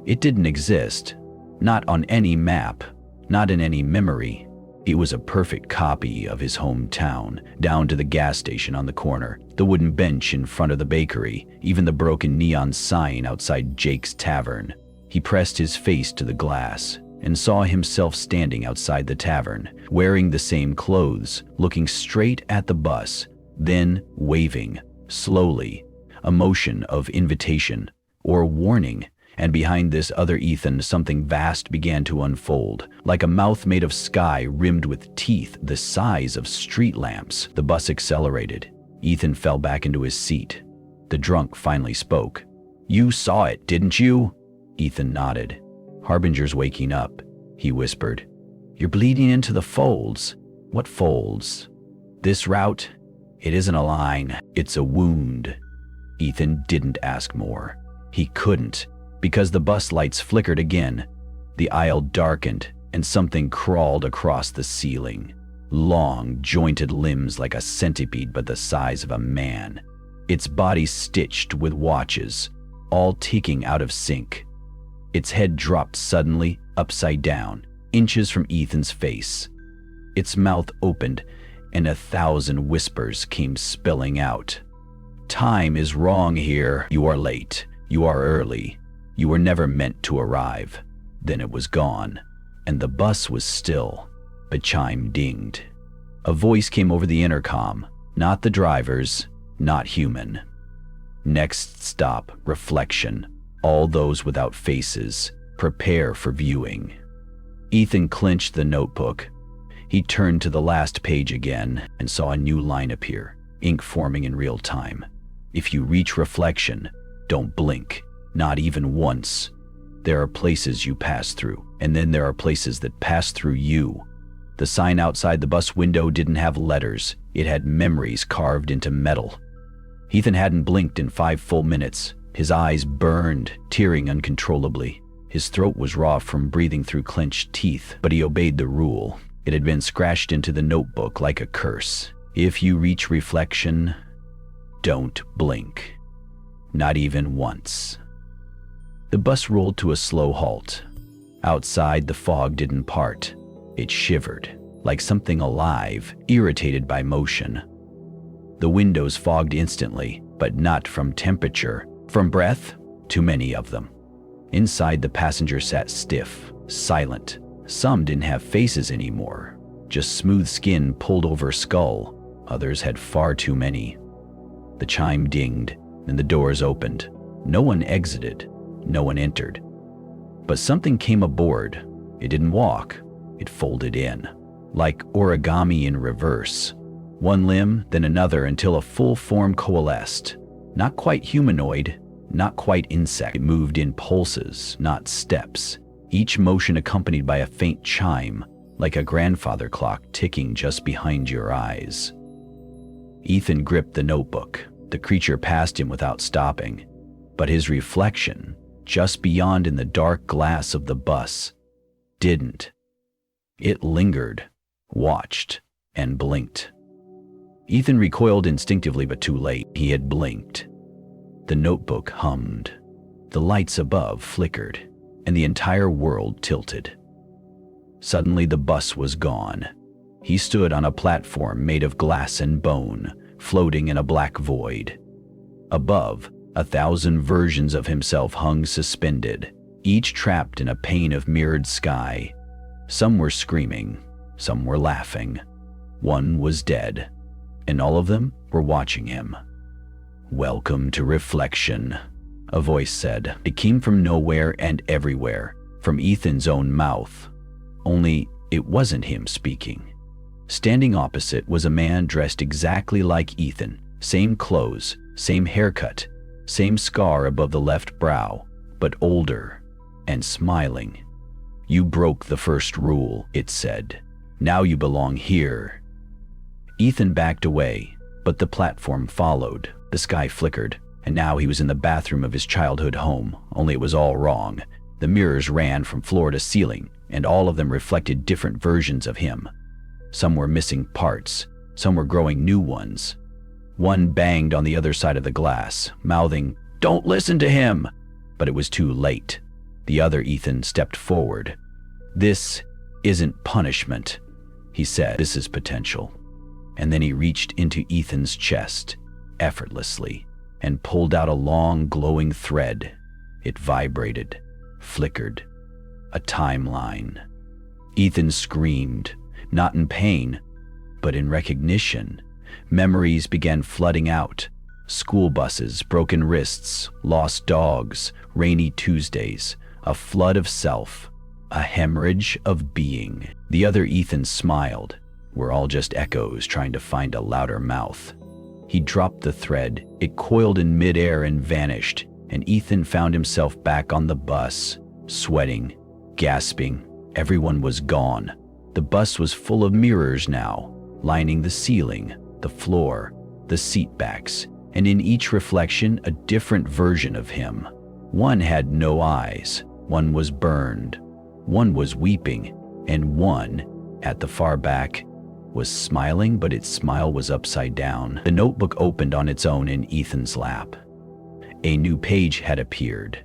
it didn't exist. Not on any map, not in any memory. It was a perfect copy of his hometown, down to the gas station on the corner, the wooden bench in front of the bakery, even the broken neon sign outside Jake's Tavern. He pressed his face to the glass and saw himself standing outside the tavern, wearing the same clothes, looking straight at the bus, then waving, slowly, a motion of invitation or warning. And behind this other Ethan, something vast began to unfold, like a mouth made of sky rimmed with teeth the size of street lamps. The bus accelerated. Ethan fell back into his seat. The drunk finally spoke. "You saw it, didn't you?" Ethan nodded. "Harbinger's waking up," he whispered. "You're bleeding into the folds." "What folds?" "This route. It isn't a line, it's a wound." Ethan didn't ask more. He couldn't, because the bus lights flickered again. The aisle darkened, and something crawled across the ceiling. Long, jointed limbs like a centipede but the size of a man. Its body stitched with watches, all ticking out of sync. Its head dropped suddenly, upside down, inches from Ethan's face. Its mouth opened, and 1,000 whispers came spilling out. "Time is wrong here. You are late. You are early. You were never meant to arrive." Then it was gone, and the bus was still. A chime dinged. A voice came over the intercom. Not the driver's, not human. "Next stop, Reflection. All those without faces, prepare for viewing." Ethan clenched the notebook. He turned to the last page again and saw a new line appear, ink forming in real time. "If you reach Reflection, don't blink, not even once. There are places you pass through, and then there are places that pass through you." The sign outside the bus window didn't have letters. It had memories carved into metal. Ethan hadn't blinked in 5 full minutes. His eyes burned, tearing uncontrollably. His throat was raw from breathing through clenched teeth, but he obeyed the rule. It had been scratched into the notebook like a curse. If you reach Reflection, don't blink. Not even once. The bus rolled to a slow halt. Outside, the fog didn't part. It shivered, like something alive, irritated by motion. The windows fogged instantly, but not from temperature. From breath, too many of them. Inside, the passenger sat stiff, silent. Some didn't have faces anymore, just smooth skin pulled over a skull. Others had far too many. The chime dinged, and the doors opened. No one exited, no one entered. But something came aboard. It didn't walk, it folded in, like origami in reverse. One limb, then another, until a full form coalesced. Not quite humanoid, not quite insect. It moved in pulses, not steps, each motion accompanied by a faint chime, like a grandfather clock ticking just behind your eyes. Ethan gripped the notebook. The creature passed him without stopping, but his reflection, just beyond in the dark glass of the bus, didn't. It lingered, watched, and blinked. Ethan recoiled instinctively, but too late. He had blinked. The notebook hummed. The lights above flickered, and the entire world tilted. Suddenly the bus was gone. He stood on a platform made of glass and bone, floating in a black void. Above, 1,000 versions of himself hung suspended, each trapped in a pane of mirrored sky. Some were screaming, some were laughing. One was dead, and all of them were watching him. "Welcome to Reflection," a voice said. It came from nowhere and everywhere, from Ethan's own mouth. Only it wasn't him speaking. Standing opposite was a man dressed exactly like Ethan. Same clothes, same haircut, same scar above the left brow, but older and smiling. "You broke the first rule," it said. "Now you belong here." Ethan backed away, but the platform followed. The sky flickered, and now he was in the bathroom of his childhood home, only it was all wrong. The mirrors ran from floor to ceiling, and all of them reflected different versions of him. Some were missing parts, some were growing new ones. One banged on the other side of the glass, mouthing, "Don't listen to him!" But it was too late. The other Ethan stepped forward. "This isn't punishment," he said. "This is potential." And then he reached into Ethan's chest, effortlessly, and pulled out a long, glowing thread. It vibrated, flickered. A timeline. Ethan screamed, not in pain, but in recognition. Memories began flooding out. School buses, broken wrists, lost dogs, rainy Tuesdays, a flood of self, a hemorrhage of being. The other Ethan smiled. We're all just echoes trying to find a louder mouth. He dropped the thread. It coiled in midair and vanished, and Ethan found himself back on the bus, sweating, gasping. Everyone was gone. The bus was full of mirrors now, lining the ceiling, the floor, the seat backs, and in each reflection a different version of him. One had no eyes, one was burned, one was weeping, and one, at the far back, was smiling, but its smile was upside down. The notebook opened on its own in Ethan's lap. A new page had appeared.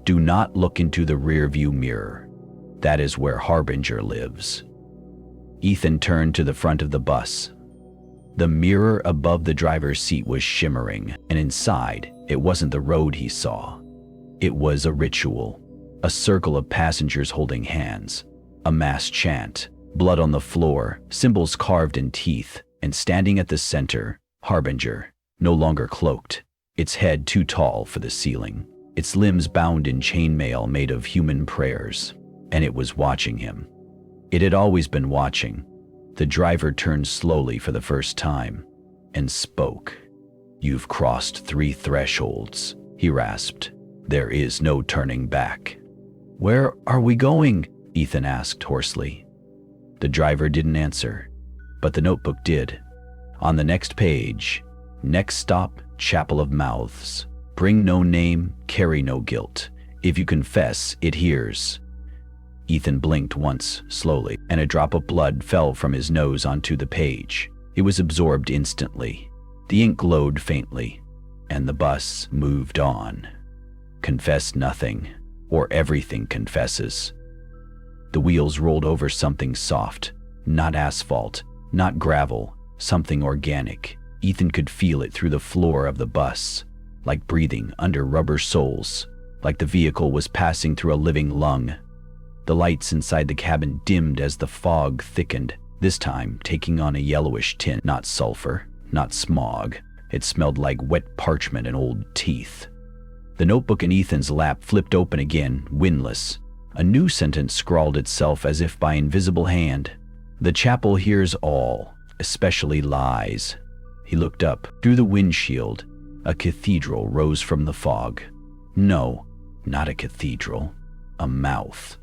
Do not look into the rearview mirror. That is where Harbinger lives. Ethan turned to the front of the bus. The mirror above the driver's seat was shimmering, and inside, it wasn't the road he saw. It was a ritual, a circle of passengers holding hands, a mass chant, blood on the floor, symbols carved in teeth, and standing at the center, Harbinger, no longer cloaked, its head too tall for the ceiling, its limbs bound in chainmail made of human prayers, and it was watching him. It had always been watching. The driver turned slowly for the first time and spoke. You've crossed 3 thresholds, he rasped. There is no turning back. Where are we going? Ethan asked hoarsely. The driver didn't answer, but the notebook did. On the next page, next stop, Chapel of Mouths. Bring no name, carry no guilt. If you confess, it hears. Ethan blinked once, slowly, and a drop of blood fell from his nose onto the page. It was absorbed instantly. The ink glowed faintly, and the bus moved on. Confess nothing, or everything confesses. The wheels rolled over something soft, not asphalt, not gravel, something organic. Ethan could feel it through the floor of the bus, like breathing under rubber soles, like the vehicle was passing through a living lung. The lights inside the cabin dimmed as the fog thickened, this time taking on a yellowish tint. Not sulfur, not smog. It smelled like wet parchment and old teeth. The notebook in Ethan's lap flipped open again, windless. A new sentence scrawled itself as if by invisible hand. The chapel hears all, especially lies. He looked up. Through the windshield, a cathedral rose from the fog. No, not a cathedral. A mouth.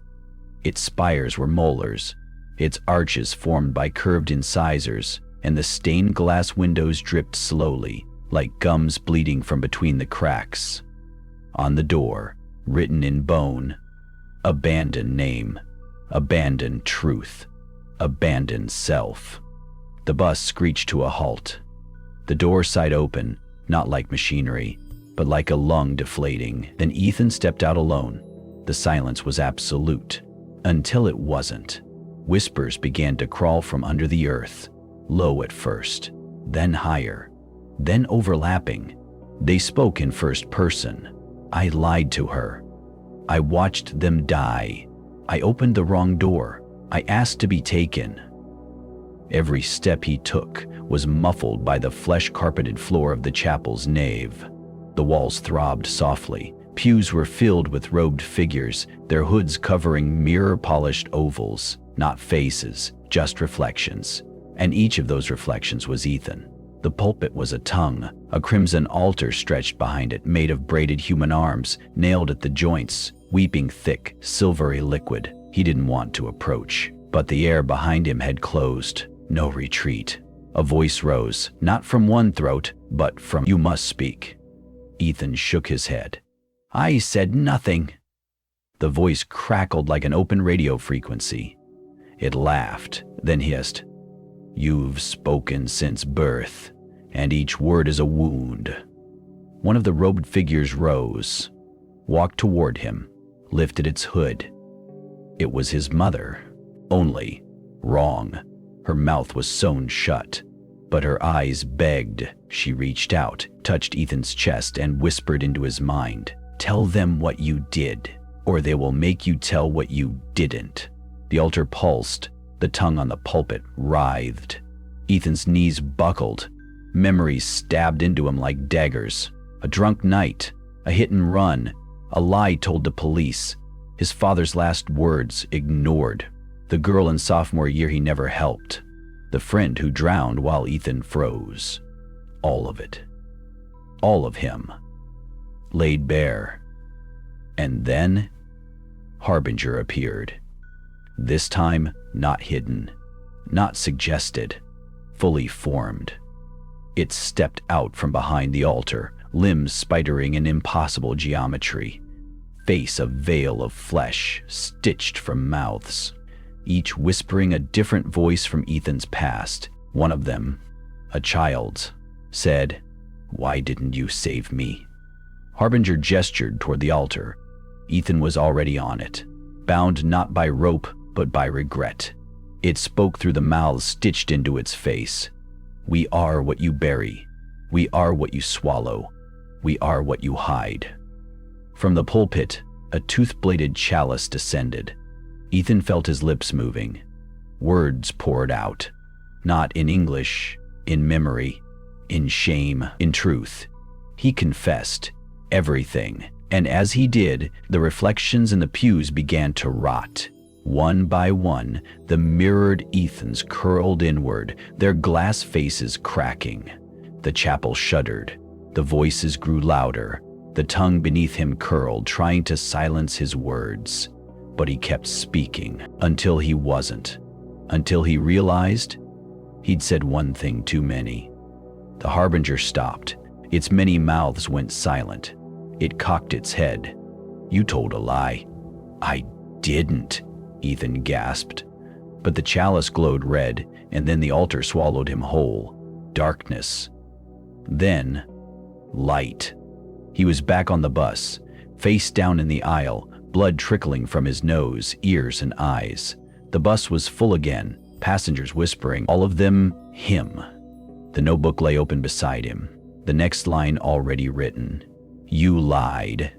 Its spires were molars, its arches formed by curved incisors, and the stained glass windows dripped slowly, like gums bleeding from between the cracks. On the door, written in bone, abandon name, abandon truth, abandon self. The bus screeched to a halt. The door side open, not like machinery, but like a lung deflating. Then Ethan stepped out alone. The silence was absolute. Until it wasn't. Whispers began to crawl from under the earth, low at first, then higher, then overlapping. They spoke in first person. I lied to her. I watched them die. I opened the wrong door. I asked to be taken. Every step he took was muffled by the flesh-carpeted floor of the chapel's nave. The walls throbbed softly. Pews were filled with robed figures, their hoods covering mirror-polished ovals, not faces, just reflections. And each of those reflections was Ethan. The pulpit was a tongue, a crimson altar stretched behind it, made of braided human arms, nailed at the joints, weeping thick, silvery liquid. He didn't want to approach, but the air behind him had closed. No retreat. A voice rose, not from one throat, but from, "You must speak." Ethan shook his head. I said nothing. The voice crackled like an open radio frequency. It laughed, then hissed. You've spoken since birth, and each word is a wound. One of the robed figures rose, walked toward him, lifted its hood. It was his mother, only wrong. Her mouth was sewn shut, but her eyes begged. She reached out, touched Ethan's chest, and whispered into his mind. Tell them what you did. or they will make you tell what you didn't." The altar pulsed, the tongue on the pulpit writhed. Ethan's knees buckled. Memories stabbed into him like daggers. A drunk night, a hit and run, a lie told to police, his father's last words ignored, the girl in sophomore year he never helped, the friend who drowned while Ethan froze. All of it. All of him. Laid bare. And then, Harbinger appeared. This time, not hidden, not suggested, fully formed. It stepped out from behind the altar, limbs spidering in impossible geometry, face a veil of flesh stitched from mouths, each whispering a different voice from Ethan's past. One of them, a child's, said, "Why didn't you save me?" Harbinger gestured toward the altar. Ethan was already on it, bound not by rope but by regret. It spoke through the mouths stitched into its face. "We are what you bury. We are what you swallow. We are what you hide." From the pulpit, a tooth-bladed chalice descended. Ethan felt his lips moving. Words poured out. Not in English, in memory, in shame, in truth. He confessed everything, and as he did, the reflections in the pews began to rot. One by one, the mirrored Ethans curled inward, their glass faces cracking. The chapel shuddered. The voices grew louder. The tongue beneath him curled, trying to silence his words. But he kept speaking until he wasn't. Until he realized he'd said one thing too many. The Harbinger stopped. Its many mouths went silent. It cocked its head. "You told a lie." "I didn't," Ethan gasped. But the chalice glowed red, and then the altar swallowed him whole. Darkness. Then, light. He was back on the bus, face down in the aisle, blood trickling from his nose, ears, and eyes. The bus was full again, passengers whispering, all of them him. The notebook lay open beside him, the next line already written. "You lied.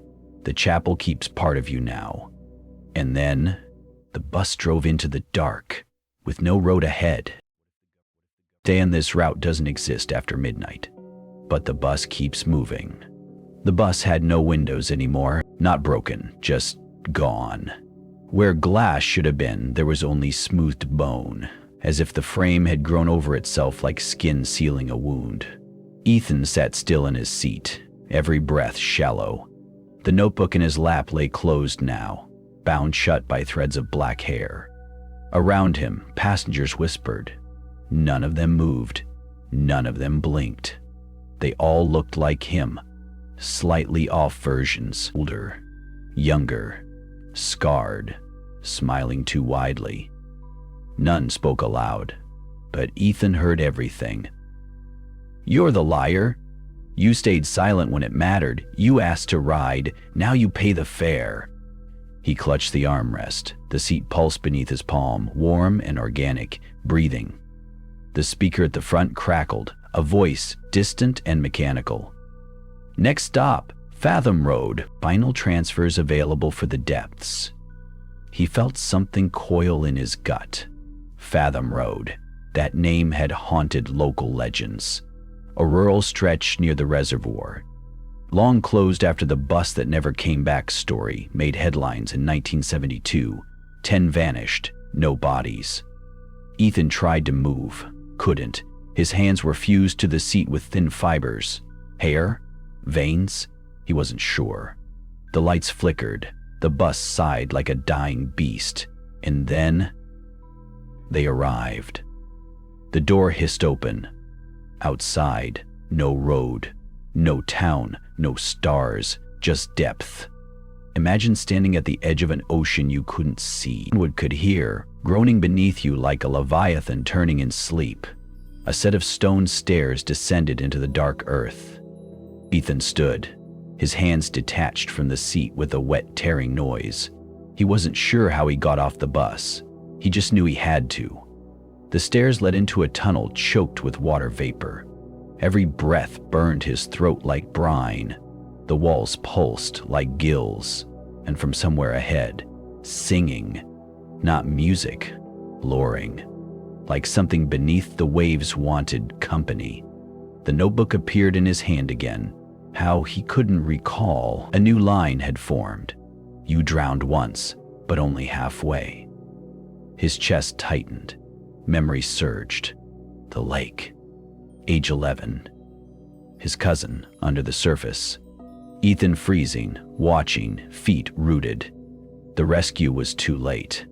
The chapel keeps part of you now." And then, the bus drove into the dark, with no road ahead. Stay on this route doesn't exist after midnight, but the bus keeps moving. The bus had no windows anymore, not broken, just gone. Where glass should have been, there was only smoothed bone, as if the frame had grown over itself like skin sealing a wound. Ethan sat still in his seat, every breath shallow. The notebook in his lap lay closed now, bound shut by threads of black hair. Around him, passengers whispered. None of them moved. None of them blinked. They all looked like him, slightly off versions, older, younger, scarred, smiling too widely. None spoke aloud, but Ethan heard everything. "You're the liar. You stayed silent when it mattered. You asked to ride. Now you pay the fare." He clutched the armrest. The seat pulsed beneath his palm, warm and organic, breathing. The speaker at the front crackled, a voice distant and mechanical. "Next stop, Fathom Road. Final transfers available for the depths." He felt something coil in his gut. Fathom Road. That name had haunted local legends. A rural stretch near the reservoir. Long closed after the bus that never came back story made headlines in 1972. 10 vanished, no bodies. Ethan tried to move, couldn't. His hands were fused to the seat with thin fibers. Hair? Veins? He wasn't sure. The lights flickered. The bus sighed like a dying beast. And then they arrived. The door hissed open. Outside, no road, no town, no stars, just depth. Imagine standing at the edge of an ocean you couldn't see. Wood could hear, groaning beneath you like a leviathan turning in sleep. A set of stone stairs descended into the dark earth. Ethan stood, his hands detached from the seat with a wet tearing noise. He wasn't sure how he got off the bus. He just knew he had to. The stairs led into a tunnel choked with water vapor. Every breath burned his throat like brine. The walls pulsed like gills. and from somewhere ahead, singing, not music, luring, like something beneath the waves wanted company. The notebook appeared in his hand again. How he couldn't recall. A new line had formed. You drowned once, but only halfway. His chest tightened. Memory surged. The lake. Age 11. His cousin, under the surface. Ethan freezing, watching, feet rooted. The rescue was too late.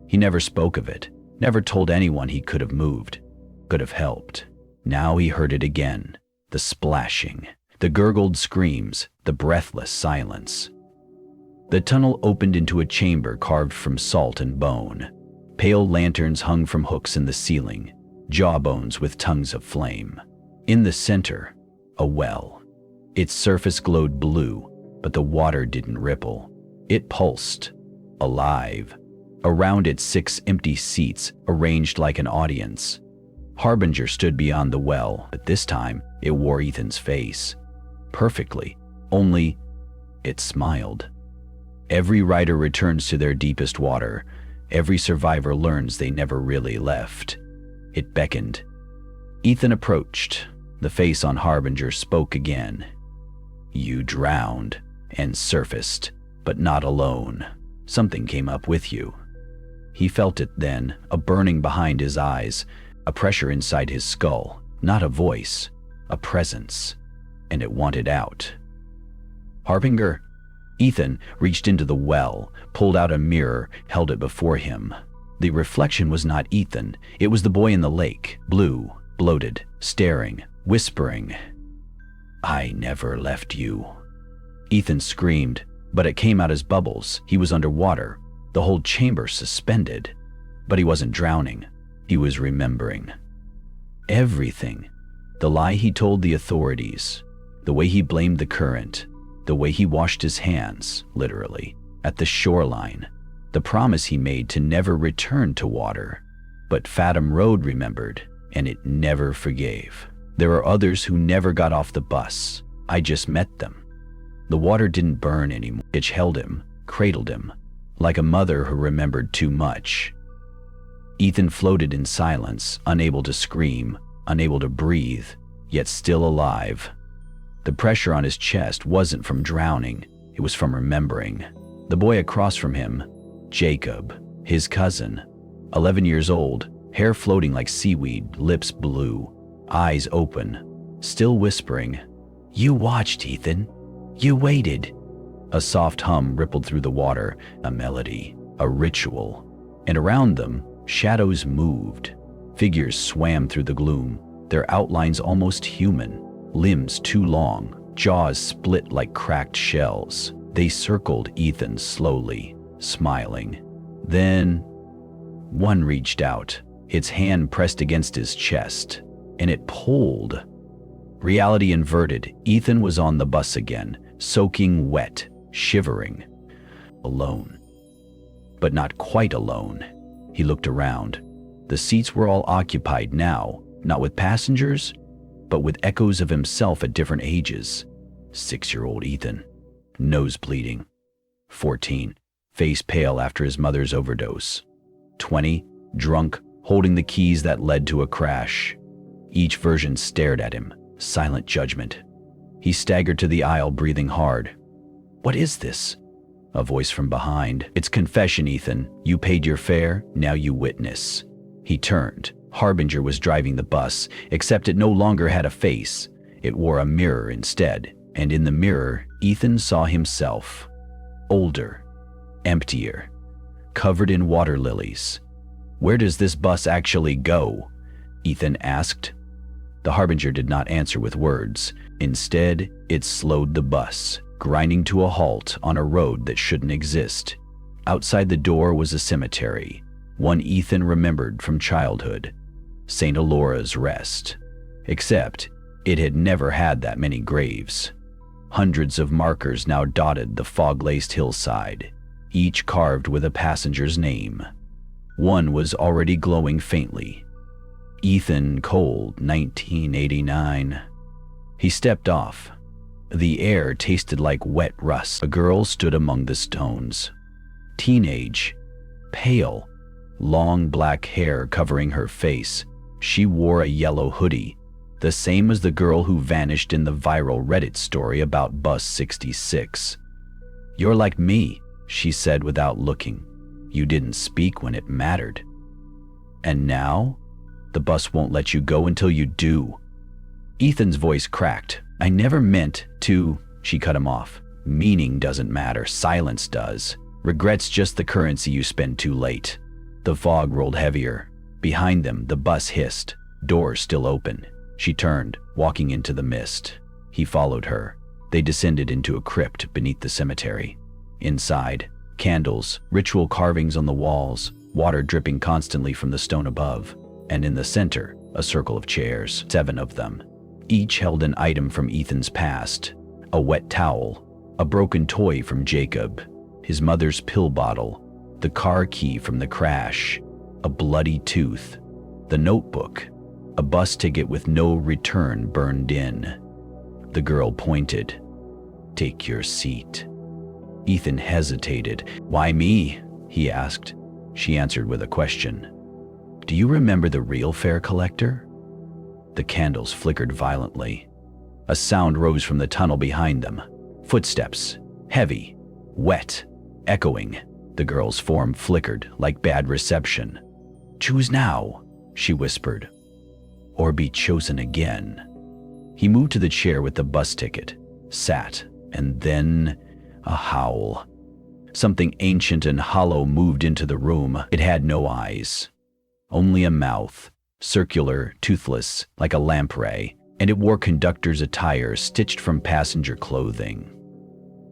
He never spoke of it, never told anyone he could have moved, could have helped. Now he heard it again, the splashing, the gurgled screams, the breathless silence. The tunnel opened into a chamber carved from salt and bone. Pale lanterns hung from hooks in the ceiling, jawbones with tongues of flame. In the center, a well. Its surface glowed blue, but the water didn't ripple. It pulsed, alive. Around it 6 empty seats, arranged like an audience. Harbinger stood beyond the well, but this time it wore Ethan's face. Perfectly, only it smiled. Every rider returns to their deepest water. Every survivor learns they never really left. It beckoned. Ethan approached. The face on Harbinger spoke again. You drowned and surfaced, but not alone. Something came up with you. He felt it then, a burning behind his eyes, a pressure inside his skull, not a voice, a presence, and it wanted out. Harbinger? Ethan reached into the well, pulled out a mirror, held it before him. The reflection was not Ethan, it was the boy in the lake, blue, bloated, staring, whispering. I never left you. Ethan screamed, but it came out as bubbles. He was underwater, the whole chamber suspended. But he wasn't drowning. He was remembering. Everything. The lie he told the authorities, the way he blamed the current, the way he washed his hands, literally, at the shoreline, the promise he made to never return to water. But Fathom Road remembered, and it never forgave. There are others who never got off the bus. I just met them. The water didn't burn anymore. It held him, cradled him, like a mother who remembered too much. Ethan floated in silence, unable to scream, unable to breathe, yet still alive. The pressure on his chest wasn't from drowning, it was from remembering. The boy across from him, Jacob, his cousin, 11 years old, hair floating like seaweed, lips blue, eyes open, still whispering, You watched, Ethan. You waited. A soft hum rippled through the water, a melody, a ritual. And around them, shadows moved. Figures swam through the gloom, their outlines almost human, limbs too long, jaws split like cracked shells. They circled Ethan slowly, smiling. Then, one reached out, its hand pressed against his chest, and it pulled. Reality inverted. Ethan was on the bus again, soaking wet, shivering, alone. But not quite alone. He looked around. The seats were all occupied now, not with passengers, but with echoes of himself at different ages. 6-year-old Ethan, nose bleeding. 14, face pale after his mother's overdose. 20, drunk, holding the keys that led to a crash. Each version stared at him, silent judgment. He staggered to the aisle, breathing hard. What is this? A voice from behind. It's confession, Ethan. You paid your fare, now you witness. He turned. Harbinger was driving the bus, except it no longer had a face. It wore a mirror instead, and in the mirror, Ethan saw himself. Older, emptier, covered in water lilies. Where does this bus actually go? Ethan asked. The Harbinger did not answer with words. Instead, it slowed the bus, grinding to a halt on a road that shouldn't exist. Outside the door was a cemetery, one Ethan remembered from childhood, St. Alora's Rest. Except, it had never had that many graves. Hundreds of markers now dotted the fog-laced hillside, each carved with a passenger's name. One was already glowing faintly. Ethan Cold, 1989. He stepped off. The air tasted like wet rust. A girl stood among the stones. Teenage, pale, long black hair covering her face. She wore a yellow hoodie, the same as the girl who vanished in the viral Reddit story about Bus 66. "You're like me," she said without looking. "You didn't speak when it mattered. And now, the bus won't let you go until you do." Ethan's voice cracked. "I never meant to," she cut him off. "Meaning doesn't matter, silence does. Regret's just the currency you spend too late." The fog rolled heavier. Behind them, the bus hissed, doors still open. She turned, walking into the mist. He followed her. They descended into a crypt beneath the cemetery. Inside, candles, ritual carvings on the walls, water dripping constantly from the stone above, and in the center, a circle of chairs, 7 of them. Each held an item from Ethan's past: a wet towel, a broken toy from Jacob, his mother's pill bottle, the car key from the crash, a bloody tooth, the notebook, a bus ticket with no return burned in. The girl pointed. "Take your seat." Ethan hesitated. "Why me?" he asked. She answered with a question. "Do you remember the real fare collector?" The candles flickered violently. A sound rose from the tunnel behind them. Footsteps, heavy, wet, echoing. The girl's form flickered like bad reception. "Choose now," she whispered, "or be chosen again." He moved to the chair with the bus ticket, sat, and then a howl. Something ancient and hollow moved into the room. It had no eyes, only a mouth, circular, toothless, like a lamprey, and it wore conductor's attire stitched from passenger clothing.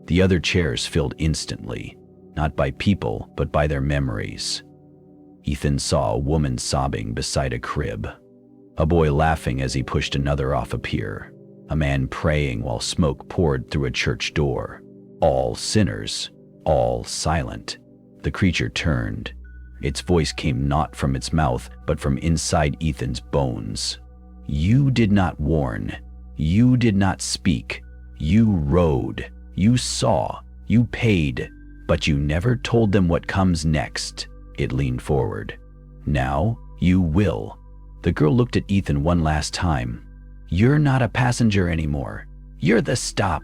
The other chairs filled instantly, not by people, but by their memories. Ethan saw a woman sobbing beside a crib, a boy laughing as he pushed another off a pier, a man praying while smoke poured through a church door. All sinners, all silent. The creature turned. Its voice came not from its mouth, but from inside Ethan's bones. "You did not warn. You did not speak. You rode. You saw. You paid. But you never told them what comes next." It leaned forward. "Now you will." The girl looked at Ethan one last time. "You're not a passenger anymore. You're the stop."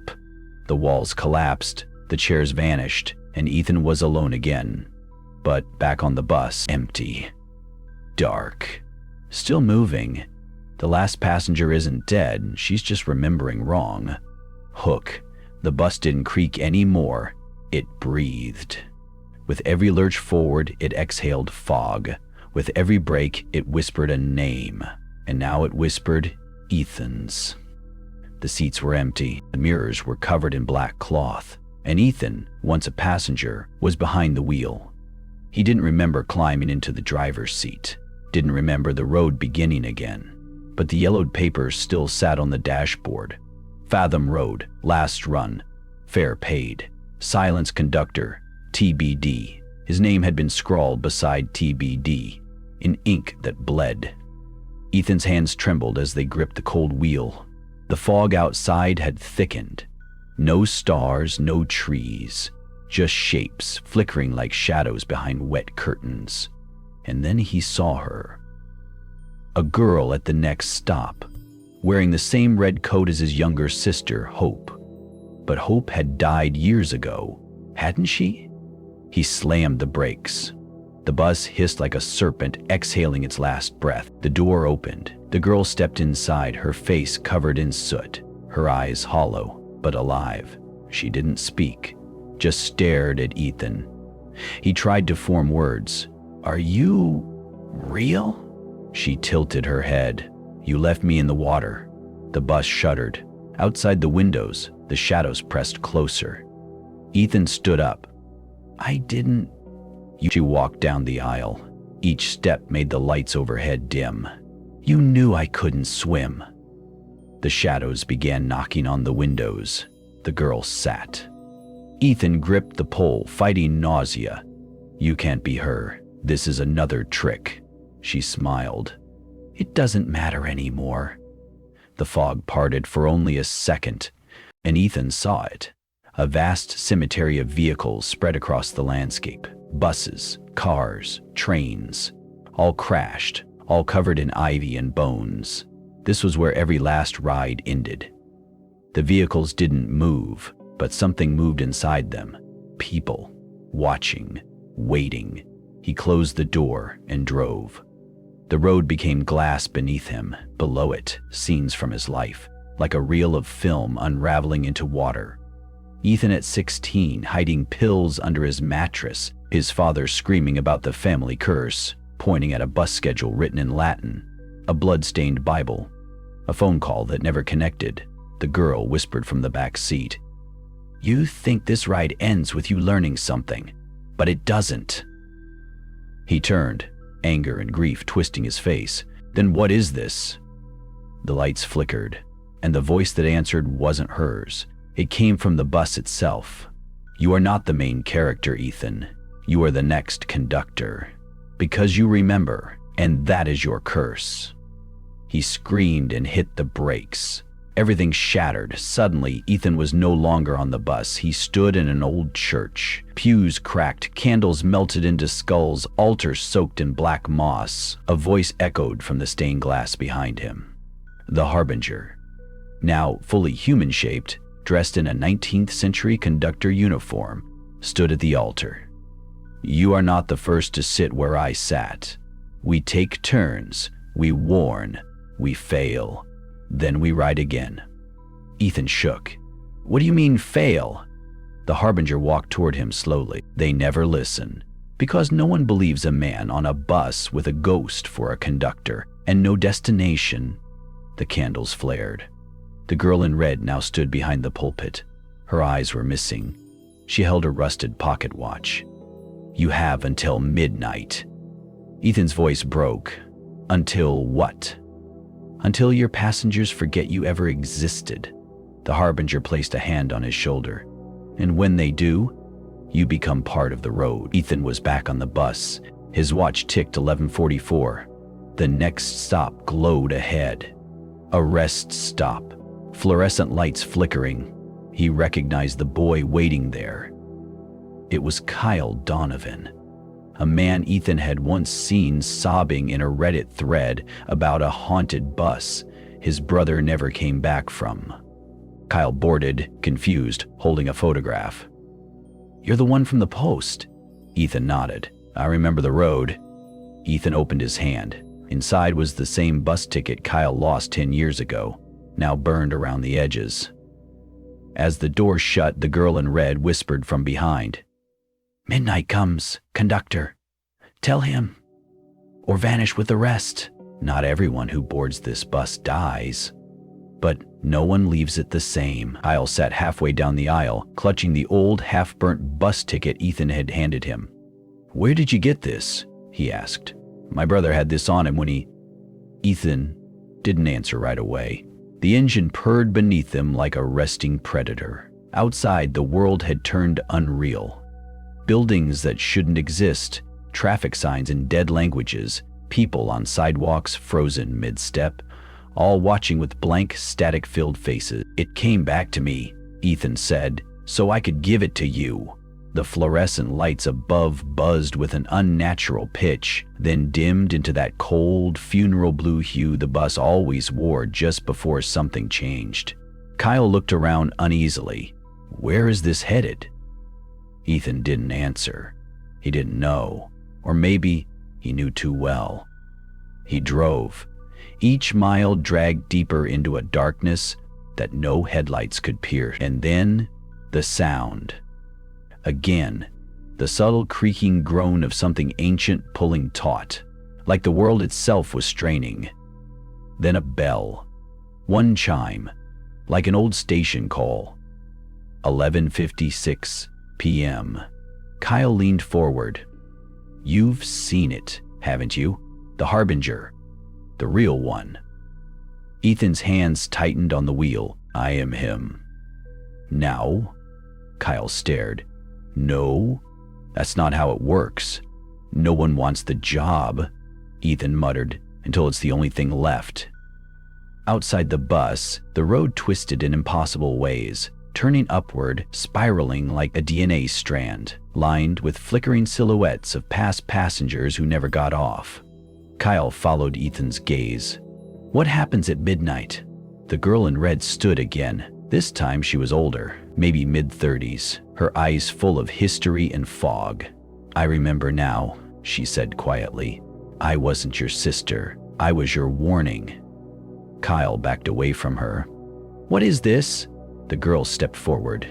The walls collapsed, the chairs vanished, and Ethan was alone again. But back on the bus, empty. Dark. Still moving. The last passenger isn't dead, she's just remembering wrong. Hook. The bus didn't creak anymore. It breathed. With every lurch forward, it exhaled fog. With every break, it whispered a name. And now it whispered Ethan's. The seats were empty. The mirrors were covered in black cloth. And Ethan, once a passenger, was behind the wheel. He didn't remember climbing into the driver's seat. Didn't remember the road beginning again. But the yellowed papers still sat on the dashboard. Fathom Road, last run, fare paid. Silence conductor, TBD. His name had been scrawled beside TBD, in ink that bled. Ethan's hands trembled as they gripped the cold wheel. The fog outside had thickened. No stars, no trees, just shapes flickering like shadows behind wet curtains. And then he saw her. A girl at the next stop, wearing the same red coat as his younger sister, Hope. But Hope had died years ago, hadn't she? He slammed the brakes. The bus hissed like a serpent, exhaling its last breath. The door opened. The girl stepped inside, her face covered in soot, her eyes hollow but alive. She didn't speak, just stared at Ethan. He tried to form words. "Are you real?" She tilted her head. "You left me in the water." The bus shuddered. Outside the windows, the shadows pressed closer. Ethan stood up. "I didn't..." She walked down the aisle. Each step made the lights overhead dim. "You knew I couldn't swim." The shadows began knocking on the windows. The girl sat. Ethan gripped the pole, fighting nausea. "You can't be her. This is another trick." She smiled. "It doesn't matter anymore." The fog parted for only a second. and Ethan saw it. A vast cemetery of vehicles spread across the landscape. Buses, cars, trains, all crashed, all covered in ivy and bones. This was where every last ride ended. The vehicles didn't move, but something moved inside them. People, watching, waiting. He closed the door and drove. The road became glass beneath him. Below it, scenes from his life, like a reel of film unraveling into water. Ethan at 16, hiding pills under his mattress, his father screaming about the family curse, pointing at a bus schedule written in Latin, a blood-stained Bible, a phone call that never connected. The girl whispered from the back seat, "You think this ride ends with you learning something, but it doesn't." He turned, anger and grief twisting his face. "Then what is this?" The lights flickered, and the voice that answered wasn't hers. It came from the bus itself. "You are not the main character, Ethan. You are the next conductor. Because you remember, and that is your curse." He screamed and hit the brakes. Everything shattered. Suddenly, Ethan was no longer on the bus. He stood in an old church. Pews cracked, candles melted into skulls, altars soaked in black moss. A voice echoed from the stained glass behind him. The Harbinger, now fully human-shaped, dressed in a 19th century conductor uniform, stood at the altar. "You are not the first to sit where I sat. We take turns, we warn, we fail. Then we ride again." Ethan shook. "What do you mean, fail?" The Harbinger walked toward him slowly. "They never listen. Because no one believes a man on a bus with a ghost for a conductor, and no destination." The candles flared. The girl in red now stood behind the pulpit. Her eyes were missing. She held a rusted pocket watch. "You have until midnight." Ethan's voice broke. "Until what?" "Until your passengers forget you ever existed." The Harbinger placed a hand on his shoulder. "And when they do, you become part of the road." Ethan was back on the bus. His watch ticked 11:44. The next stop glowed ahead. A rest stop. Fluorescent lights flickering. He recognized the boy waiting there. It was Kyle Donovan, a man Ethan had once seen sobbing in a Reddit thread about a haunted bus his brother never came back from. Kyle boarded, confused, holding a photograph. "You're the one from the Post." Ethan nodded. "I remember the road." Ethan opened his hand. Inside was the same bus ticket Kyle lost 10 years ago, now burned around the edges. As the door shut, the girl in red whispered from behind, "Midnight comes, conductor. Tell him. Or vanish with the rest." Not everyone who boards this bus dies, but no one leaves it the same. Kyle sat halfway down the aisle, clutching the old, half-burnt bus ticket Ethan had handed him. "Where did you get this?" he asked. "My brother had this on him when he—" Ethan didn't answer right away. The engine purred beneath them like a resting predator. Outside, the world had turned unreal. Buildings that shouldn't exist, traffic signs in dead languages, people on sidewalks frozen mid-step, all watching with blank, static-filled faces. "It came back to me," Ethan said, "so I could give it to you." The fluorescent lights above buzzed with an unnatural pitch, then dimmed into that cold, funeral blue hue the bus always wore just before something changed. Kyle looked around uneasily. "Where is this headed?" Ethan didn't answer. He didn't know, or maybe he knew too well. He drove. Each mile dragged deeper into a darkness that no headlights could pierce. And then, the sound. Again, the subtle creaking groan of something ancient pulling taut, like the world itself was straining. Then a bell. One chime, like an old station call. 11:56 p.m. Kyle leaned forward. "You've seen it, haven't you? The Harbinger. The real one." Ethan's hands tightened on the wheel. "I am him." "Now?" Kyle stared. "No, that's not how it works. No one wants the job," Ethan muttered, "until it's the only thing left." Outside the bus, the road twisted in impossible ways, turning upward, spiraling like a DNA strand, lined with flickering silhouettes of past passengers who never got off. Kyle followed Ethan's gaze. "What happens at midnight?" The girl in red stood again. This time she was older, maybe mid-30s, her eyes full of history and fog. "I remember now," she said quietly. "I wasn't your sister. I was your warning." Kyle backed away from her. "What is this?" The girl stepped forward.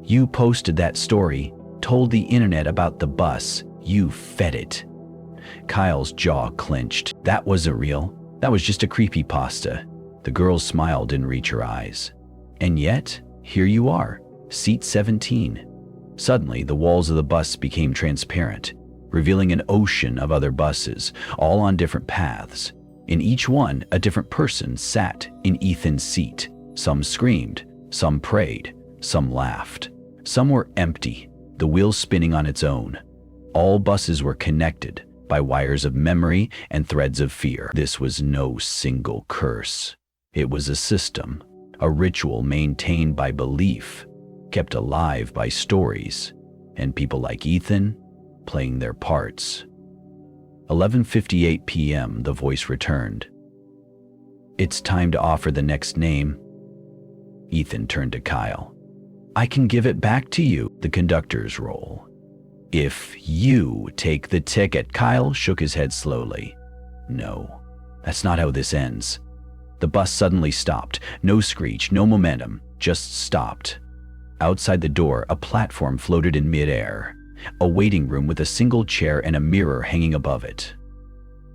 "You posted that story, told the internet about the bus. You fed it." Kyle's jaw clenched. "That wasn't real. That was just a creepypasta." The girl's smile didn't reach her eyes. "And yet, here you are, seat 17. Suddenly, the walls of the bus became transparent, revealing an ocean of other buses, all on different paths. In each one, a different person sat in Ethan's seat. Some screamed, some prayed, some laughed. Some were empty, the wheel spinning on its own. All buses were connected by wires of memory and threads of fear. This was no single curse. It was a system, a ritual maintained by belief, kept alive by stories, and people like Ethan playing their parts. 11:58 p.m., the voice returned. "It's time to offer the next name." Ethan turned to Kyle. "I can give it back to you," the conductor's role. "If you take the ticket." Kyle shook his head slowly. "No, that's not how this ends." The bus suddenly stopped. No screech, no momentum, just stopped. Outside the door, a platform floated in midair, a waiting room with a single chair and a mirror hanging above it.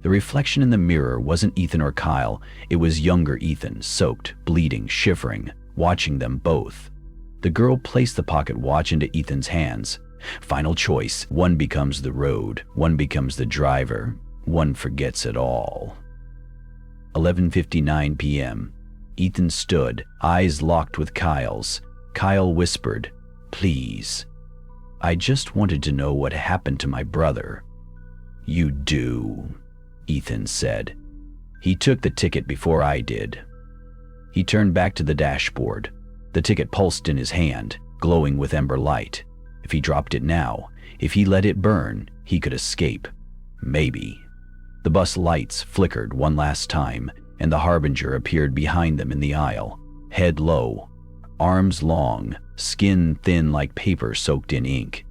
The reflection in the mirror wasn't Ethan or Kyle, it was younger Ethan, soaked, bleeding, shivering, watching them both. The girl placed the pocket watch into Ethan's hands. Final choice. One becomes the road, one becomes the driver, one forgets it all. 11:59 p.m. Ethan stood, eyes locked with Kyle's. Kyle whispered, "Please. I just wanted to know what happened to my brother." "You do," Ethan said. "He took the ticket before I did." He turned back to the dashboard. The ticket pulsed in his hand, glowing with ember light. If he dropped it now, if he let it burn, he could escape. Maybe. The bus lights flickered one last time, and the harbinger appeared behind them in the aisle, head low, arms long, skin thin like paper soaked in ink.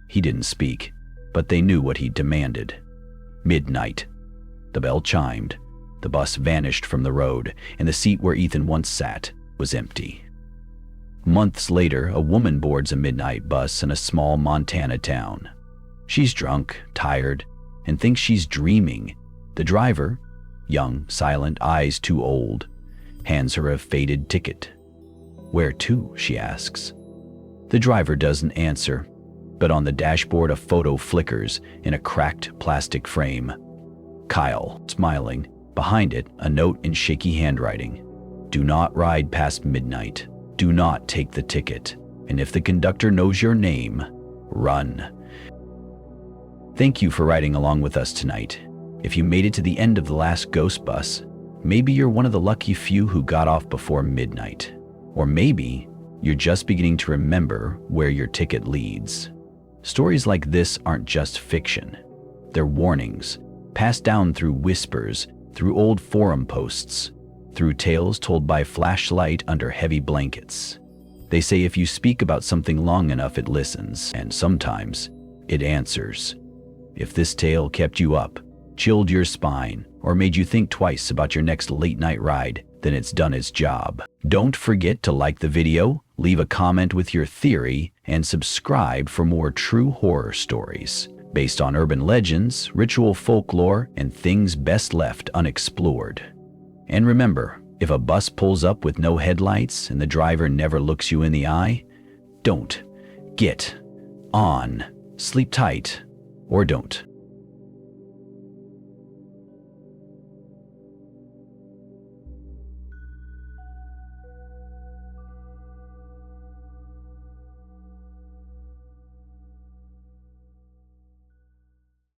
He didn't speak, but they knew what he demanded. Midnight. The bell chimed. The bus vanished from the road, and the seat where Ethan once sat was empty. Months later, a woman boards a midnight bus in a small Montana town. She's drunk, tired, and thinks she's dreaming. The driver, young, silent, eyes too old, hands her a faded ticket. "Where to?" she asks. The driver doesn't answer, but on the dashboard a photo flickers in a cracked plastic frame. Kyle, smiling. Behind it, a note in shaky handwriting. "Do not ride past midnight. Do not take the ticket. And if the conductor knows your name, run." Thank you for riding along with us tonight. If you made it to the end of the last ghost bus, maybe you're one of the lucky few who got off before midnight. Or maybe you're just beginning to remember where your ticket leads. Stories like this aren't just fiction. They're warnings, passed down through whispers, through old forum posts, through tales told by flashlight under heavy blankets. They say if you speak about something long enough, it listens, and sometimes it answers. If this tale kept you up, chilled your spine, or made you think twice about your next late-night ride, then it's done its job. Don't forget to like the video, leave a comment with your theory, and subscribe for more true horror stories based on urban legends, ritual folklore, and things best left unexplored. And remember, if a bus pulls up with no headlights and the driver never looks you in the eye, don't get on. Sleep tight, or don't.